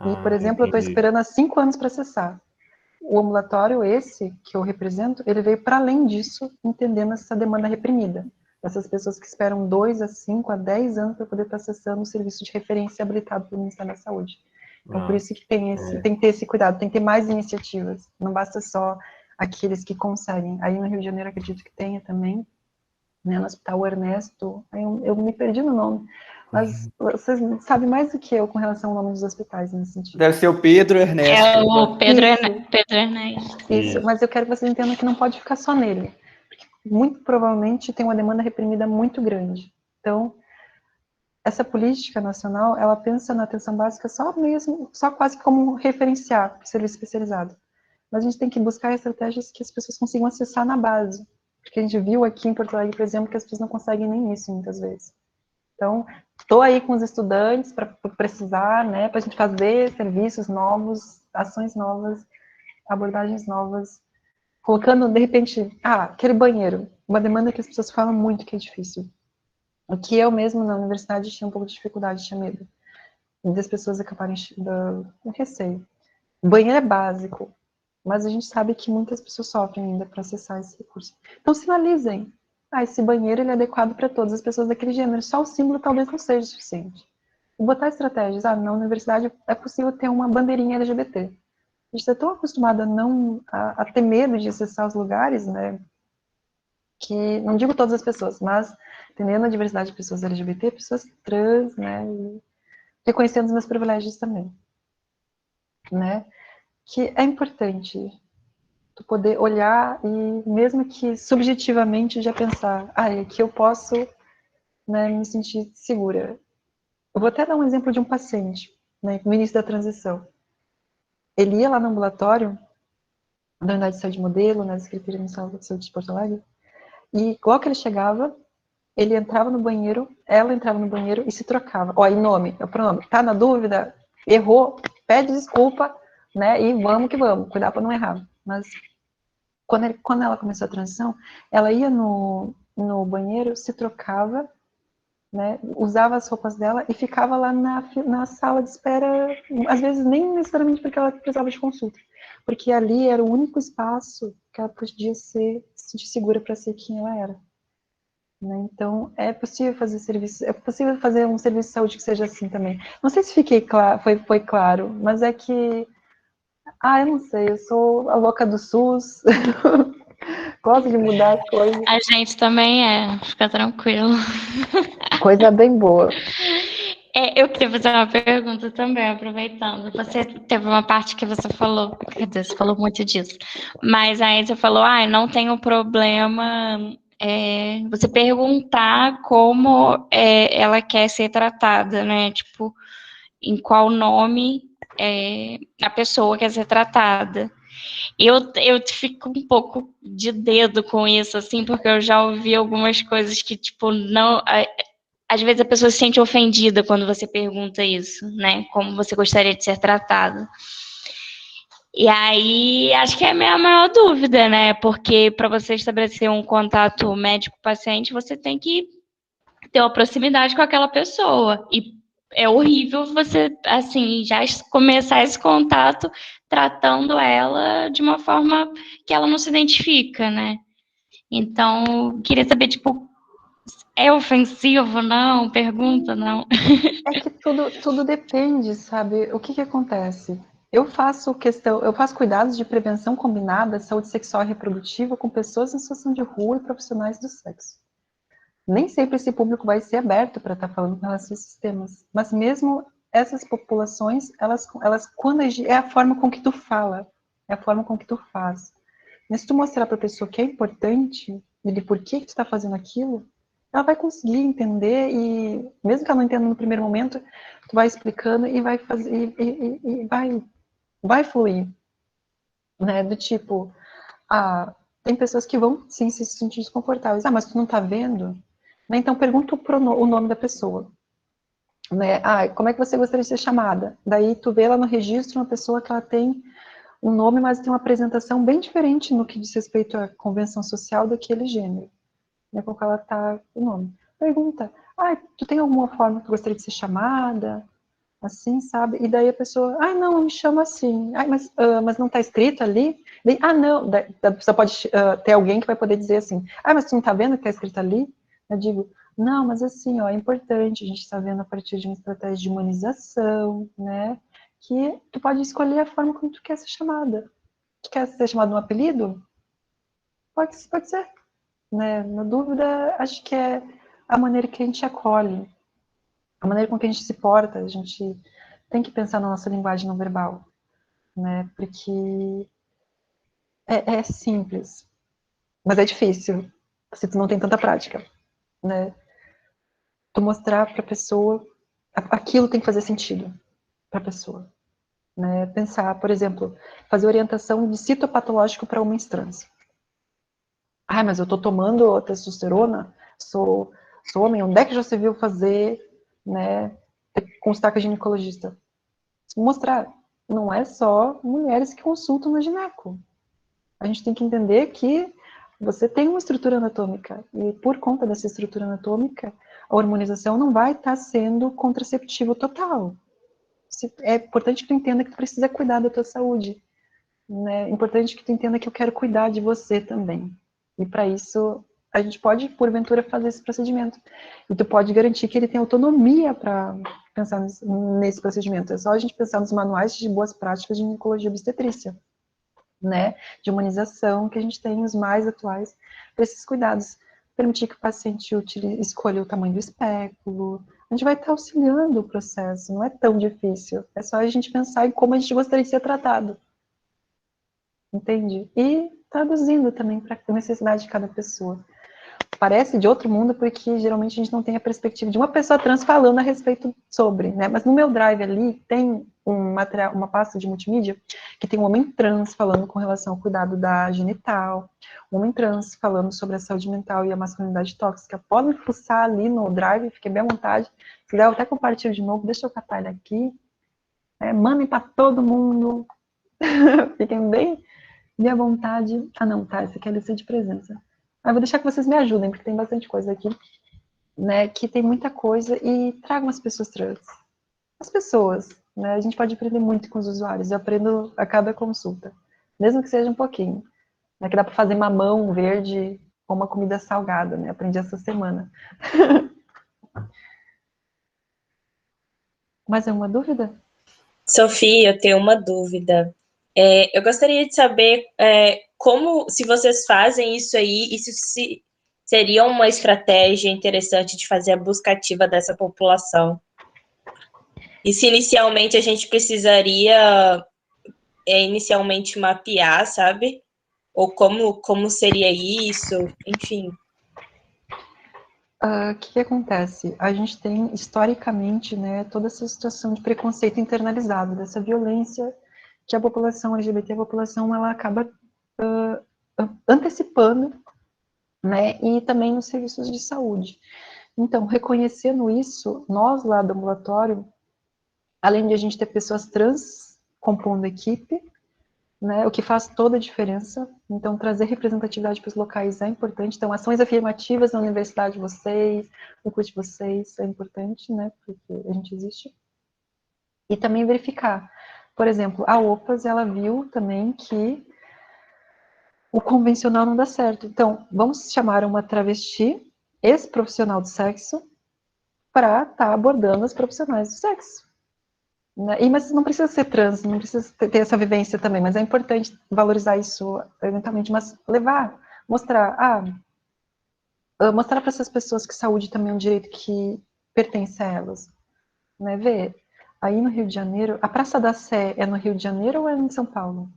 E, por exemplo, eu estou esperando há 5 anos para acessar. O ambulatório, esse que eu represento, ele veio para além disso, entendendo essa demanda reprimida. Essas pessoas que esperam 2 a 5 a 10 anos para poder estar acessando o serviço de referência habilitado pelo Ministério da Saúde. Então, por isso que tem que ter esse cuidado, tem que ter mais iniciativas. Não basta só aqueles que conseguem. Aí no Rio de Janeiro, acredito que tenha também, né, no Hospital Ernesto, eu me perdi no nome, mas vocês sabem mais do que eu com relação ao nome dos hospitais nesse sentido. Deve ser o Pedro Ernesto. É o Pedro Ernesto. Isso, mas eu quero que vocês entendam que não pode ficar só nele, porque muito provavelmente tem uma demanda reprimida muito grande. Então, essa política nacional, ela pensa na atenção básica só quase como referenciar o serviço especializado. Mas a gente tem que buscar estratégias que as pessoas consigam acessar na base. Porque a gente viu aqui em Porto Alegre, por exemplo, que as pessoas não conseguem nem isso muitas vezes. Então, estou aí com os estudantes para precisar, né, para a gente fazer serviços novos, ações novas, abordagens novas, colocando, de repente, aquele banheiro, uma demanda que as pessoas falam muito que é difícil. O que eu mesmo na universidade tinha um pouco de dificuldade, tinha medo das pessoas acabarem com receio. O banheiro é básico, mas a gente sabe que muitas pessoas sofrem ainda para acessar esse recurso. Então sinalizem, esse banheiro ele é adequado para todas as pessoas daquele gênero, só o símbolo talvez não seja suficiente. E botar estratégias, na universidade é possível ter uma bandeirinha LGBT. A gente está tão acostumado a ter medo de acessar os lugares, né, que, não digo todas as pessoas, mas entendendo a diversidade de pessoas LGBT, pessoas trans, né, e reconhecendo os meus privilégios também, né, que é importante tu poder olhar e mesmo que subjetivamente já pensar, aqui eu posso, né, me sentir segura. Eu vou até dar um exemplo de um paciente, né, no início da transição. Ele ia lá no ambulatório da unidade de saúde modelo, na Secretaria Municipal de Saúde de Porto Alegre, e logo que ele chegava, ele entrava no banheiro, ela entrava no banheiro e se trocava. Ó, e nome, é o pronome. Tá na dúvida? Errou? Pede desculpa, né? E vamos que vamos, cuidar para não errar. Mas quando ela começou a transição, ela ia no banheiro, se trocava, né? Usava as roupas dela e ficava lá na sala de espera, às vezes nem necessariamente porque ela precisava de consulta, porque ali era o único espaço que ela podia se sentir segura para ser quem ela era. Né? Então, é possível fazer um serviço de saúde que seja assim também. Não sei se foi claro, mas é que, eu não sei, eu sou a louca do SUS, gosto de mudar as coisas. A gente também fica tranquilo. Coisa bem boa. Eu queria fazer uma pergunta também, aproveitando. Você teve uma parte que você falou, quer dizer, você falou muito disso, mas aí você falou, não tenho problema você perguntar como ela quer ser tratada, né? Tipo, em qual nome a pessoa quer ser tratada. Eu fico um pouco de dedo com isso, assim, porque eu já ouvi algumas coisas que, tipo, não... Às vezes a pessoa se sente ofendida quando você pergunta isso, né? Como você gostaria de ser tratada. E aí, acho que é a minha maior dúvida, né? Porque para você estabelecer um contato médico-paciente, você tem que ter uma proximidade com aquela pessoa. E é horrível você, assim, já começar esse contato tratando ela de uma forma que ela não se identifica, né? Então, queria saber, tipo, é ofensivo, não? Pergunta, não? É que tudo depende, sabe? O que acontece? Eu faço cuidados de prevenção combinada, saúde sexual e reprodutiva com pessoas em situação de rua e profissionais do sexo. Nem sempre esse público vai ser aberto para estar falando com relação a esses temas, mas mesmo essas populações, elas quando é a forma com que tu fala, é a forma com que tu faz. Mas se tu mostrar para a pessoa que é importante, e de por que tu está fazendo aquilo, ela vai conseguir entender e, mesmo que ela não entenda no primeiro momento, tu vai explicando e vai fazer, e vai fluir, né? Do tipo, tem pessoas que vão, sim, se sentir desconfortáveis. Mas tu não tá vendo? Né? Então, pergunta o nome da pessoa. Né? Como é que você gostaria de ser chamada? Daí, tu vê lá no registro uma pessoa que ela tem um nome, mas tem uma apresentação bem diferente no que diz respeito à convenção social daquele gênero. Né, com que ela tá o nome. Pergunta, tu tem alguma forma que tu gostaria de ser chamada? Assim, sabe? E daí a pessoa, não, eu me chamo assim. Mas não tá escrito ali? Daí, não. Daí a pessoa pode ter alguém que vai poder dizer assim, mas tu não tá vendo que tá escrito ali? Eu digo, não, mas assim, é importante, a gente tá vendo a partir de uma estratégia de humanização, né? Que tu pode escolher a forma como tu quer ser chamada. Tu quer ser chamado no apelido? Pode ser. Né? Na dúvida, acho que é a maneira que a gente acolhe, a maneira com que a gente se porta. A gente tem que pensar na nossa linguagem não verbal, né? Porque é simples, mas é difícil se tu não tem tanta prática, né? Tu mostrar para a pessoa, aquilo tem que fazer sentido para a pessoa, né? Pensar, por exemplo, fazer orientação de citopatológico para homens trans. Mas eu tô tomando testosterona, sou homem, onde é que já se viu fazer, né, consultar com a ginecologista? Mostrar, não é só mulheres que consultam no gineco. A gente tem que entender que você tem uma estrutura anatômica, e por conta dessa estrutura anatômica, a hormonização não vai estar sendo contraceptivo total. É importante que tu entenda que tu precisa cuidar da tua saúde, né? É importante que tu entenda que eu quero cuidar de você também. E para isso, a gente pode, porventura, fazer esse procedimento. E tu pode garantir que ele tem autonomia para pensar nesse procedimento. É só a gente pensar nos manuais de boas práticas de ginecologia e obstetrícia. né, de humanização que a gente tem, os mais atuais, para esses cuidados. Permitir que o paciente escolha o tamanho do espéculo. A gente vai estar auxiliando o processo, não é tão difícil. É só a gente pensar em como a gente gostaria de ser tratado. Entende? E traduzindo também para a necessidade de cada pessoa. Parece de outro mundo, porque geralmente a gente não tem a perspectiva de uma pessoa trans falando a respeito sobre, né? Mas no meu drive ali tem um material, uma pasta de multimídia, que tem um homem trans falando com relação ao cuidado da genital, um homem trans falando sobre a saúde mental e a masculinidade tóxica. Podem fuçar ali no drive, fiquei bem à vontade. Se quiser, eu até compartilho de novo, deixa eu catar ele aqui. Mandem para todo mundo. Fiquem bem à vontade. Ah, não, tá, esse aqui é a lista de presença. Eu vou deixar que vocês me ajudem, porque tem bastante coisa aqui, né, que tem muita coisa, e tragam as pessoas trans. As pessoas, né, a gente pode aprender muito com os usuários, eu aprendo a cada consulta, mesmo que seja um pouquinho. Né, que dá para fazer mamão verde com uma comida salgada, né, aprendi essa semana. Mais alguma dúvida? Sofia, eu tenho uma dúvida. Eu gostaria de saber como, se vocês fazem isso aí, isso seria uma estratégia interessante de fazer a busca ativa dessa população. E se inicialmente a gente precisaria inicialmente mapear, sabe? Ou como seria isso, enfim. O que acontece? A gente tem, historicamente, né, toda essa situação de preconceito internalizado, dessa violência que a população LGBT, a população, ela acaba antecipando, né, e também nos serviços de saúde. Então, reconhecendo isso, nós lá do ambulatório, além de a gente ter pessoas trans compondo a equipe, né, o que faz toda a diferença, então trazer representatividade para os locais é importante, então ações afirmativas na universidade de vocês, no curso de vocês, é importante, né, porque a gente existe. E também verificar, por exemplo, a OPAS, ela viu também que o convencional não dá certo, então vamos chamar uma travesti, ex-profissional do sexo, para estar abordando as profissionais do sexo. Mas não precisa ser trans, não precisa ter essa vivência também, mas é importante valorizar isso eventualmente, mas levar, mostrar para essas pessoas que saúde também é um direito que pertence a elas, né? Ver, aí no Rio de Janeiro, a Praça da Sé é no Rio de Janeiro ou é em São Paulo?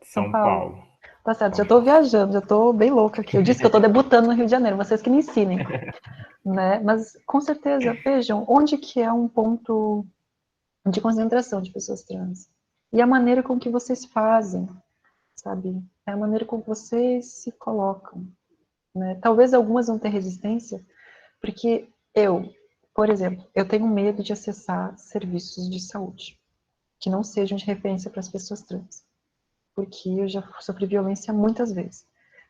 São Paulo. Tá certo, já estou viajando, já estou bem louca aqui, eu disse que eu estou debutando no Rio de Janeiro, vocês que me ensinem. Né? Mas, com certeza, vejam onde que é um ponto de concentração de pessoas trans. E a maneira com que vocês fazem, sabe? É a maneira com que vocês se colocam. Né? Talvez algumas vão ter resistência, porque por exemplo, eu tenho medo de acessar serviços de saúde que não sejam de referência para as pessoas trans. Porque eu já sofri violência muitas vezes.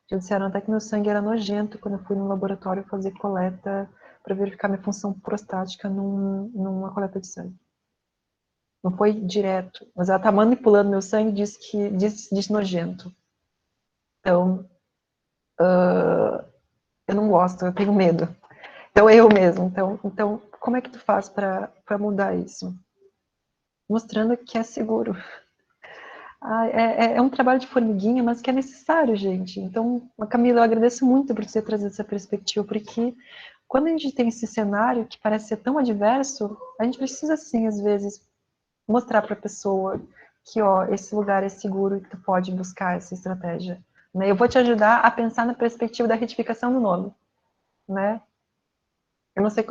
Já disseram até que meu sangue era nojento quando eu fui no laboratório fazer coleta para verificar minha função prostática numa coleta de sangue. Não foi direto, mas ela tá manipulando meu sangue e diz nojento. Então, eu não gosto, eu tenho medo. Então, eu mesmo. Então como é que tu faz para mudar isso? Mostrando que é seguro. É um trabalho de formiguinha, mas que é necessário, gente. Então, Camila, eu agradeço muito por você trazer essa perspectiva, porque quando a gente tem esse cenário que parece ser tão adverso, a gente precisa, sim, às vezes, mostrar para a pessoa que, esse lugar é seguro e que tu pode buscar essa estratégia. Né? Eu vou te ajudar a pensar na perspectiva da retificação do nome. Né? Eu não sei,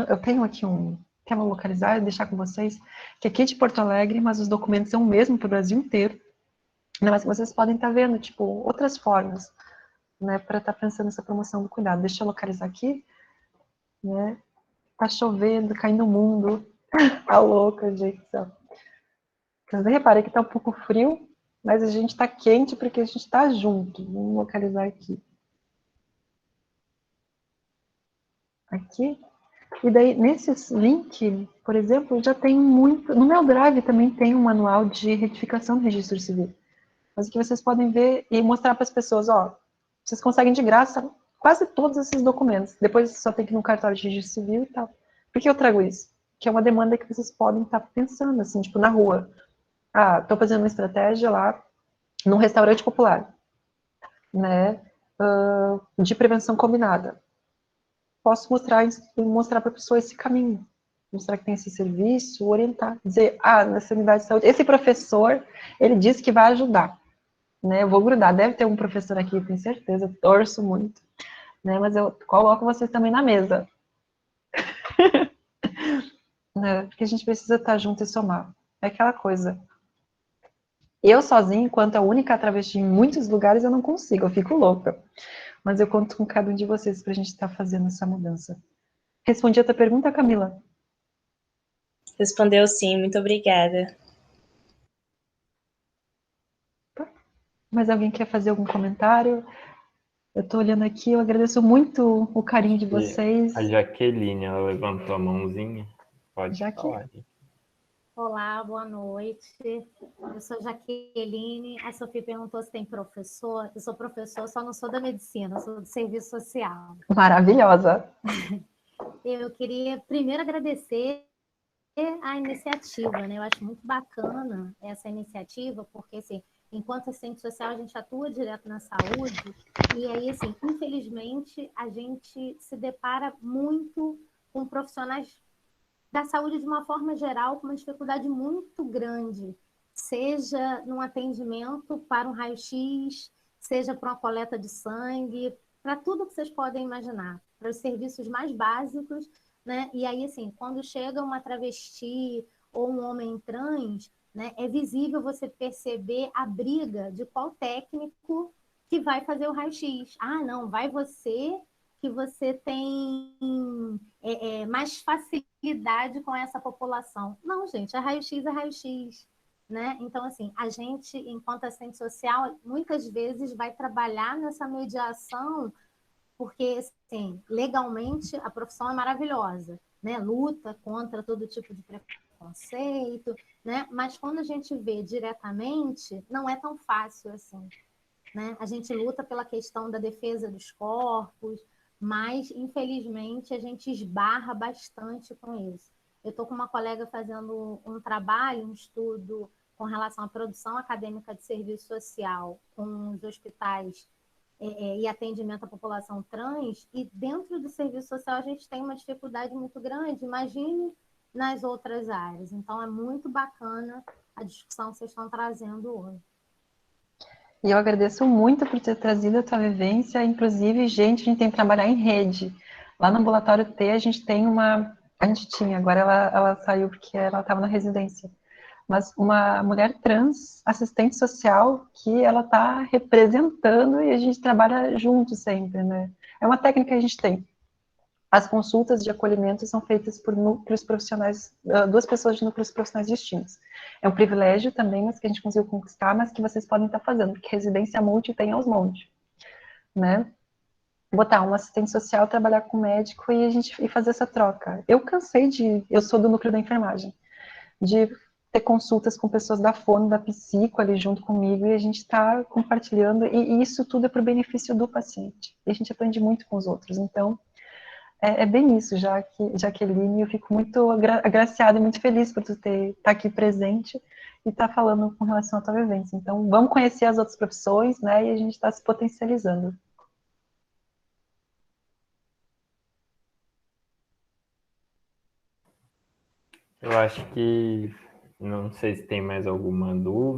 eu tenho aqui um tema localizado, deixar com vocês, que é aqui de Porto Alegre, mas os documentos são o mesmo para o Brasil inteiro, né, mas vocês podem estar vendo, tipo, outras formas, né, para estar pensando nessa promoção do cuidado. Deixa eu localizar aqui, né, tá chovendo, caindo o mundo, tá louca, gente. Vocês reparem que tá um pouco frio, mas a gente tá quente porque a gente tá junto. Vamos localizar aqui. Aqui. E daí, nesses links, por exemplo, já tem muito... No meu Drive também tem um manual de retificação do registro civil. Mas que vocês podem ver e mostrar para as pessoas, vocês conseguem de graça quase todos esses documentos. Depois só tem que ir no cartório de registro civil e tal. Por que eu trago isso? Que é uma demanda que vocês podem estar pensando, assim, tipo, na rua. estou fazendo uma estratégia lá num restaurante popular, né, de prevenção combinada. Posso mostrar para a pessoa esse caminho, mostrar que tem esse serviço, orientar, dizer, nessa unidade de saúde, esse professor, ele disse que vai ajudar, né, eu vou grudar, deve ter um professor aqui, tenho certeza, torço muito, né, mas eu coloco vocês também na mesa, né, porque a gente precisa estar junto e somar, é aquela coisa. Eu sozinha, enquanto a única travesti em muitos lugares, eu não consigo, eu fico louca. Mas eu conto com cada um de vocês para a gente estar fazendo essa mudança. Respondi a tua pergunta, Camila? Respondeu sim, muito obrigada. Mas alguém quer fazer algum comentário? Eu estou olhando aqui, eu agradeço muito o carinho de vocês. A Jaqueline, ela levantou a mãozinha. Pode falar. Olá, boa noite. Eu sou Jaqueline. A Sofia perguntou se tem professor. Eu sou professor, só não sou da medicina, sou do serviço social. Maravilhosa. Eu queria primeiro agradecer a iniciativa, né? Eu acho muito bacana essa iniciativa, porque, assim, enquanto assistente social, a gente atua direto na saúde, e aí, assim, infelizmente, a gente se depara muito com profissionais da saúde de uma forma geral, com uma dificuldade muito grande, seja num atendimento para um raio-x, seja para uma coleta de sangue, para tudo que vocês podem imaginar, para os serviços mais básicos, né? E aí, assim, quando chega uma travesti ou um homem trans, né, é visível você perceber a briga de qual técnico que vai fazer o raio-x. Não, vai você, que você tem mais facilidade com essa população. Não, gente, raio-x é raio-x. Né? Então, assim, a gente, enquanto assistente social, muitas vezes vai trabalhar nessa mediação porque, assim, legalmente a profissão é maravilhosa, né? Luta contra todo tipo de preconceito, né? Mas quando a gente vê diretamente, não é tão fácil assim, né? A gente luta pela questão da defesa dos corpos, mas, infelizmente, a gente esbarra bastante com isso. Eu estou com uma colega fazendo um trabalho, um estudo com relação à produção acadêmica de serviço social com os hospitais e atendimento à população trans, e dentro do serviço social a gente tem uma dificuldade muito grande, imagine nas outras áreas. Então, é muito bacana a discussão que vocês estão trazendo hoje. E eu agradeço muito por ter trazido a tua vivência, inclusive, gente, a gente tem que trabalhar em rede. Lá no Ambulatório T, a gente tem agora ela saiu porque ela estava na residência, mas uma mulher trans, assistente social, que ela está representando e a gente trabalha junto sempre, né? É uma técnica que a gente tem. As consultas de acolhimento são feitas por núcleos profissionais, 2 pessoas de núcleos profissionais distintos. É um privilégio também, mas que a gente conseguiu conquistar, mas que vocês podem estar fazendo, porque residência multi tem aos montes, né? Botar um assistente social, trabalhar com médico e fazer essa troca. Eu sou do núcleo da enfermagem, de ter consultas com pessoas da fono, da psico ali junto comigo, e a gente está compartilhando, e isso tudo é para o benefício do paciente. E a gente aprende muito com os outros, então é bem isso, Jaqueline, eu fico muito agraciada e muito feliz por tu estar aqui presente e estar falando com relação à tua vivência. Então, vamos conhecer as outras profissões, né, e a gente está se potencializando. Eu acho que, não sei se tem mais alguma dúvida.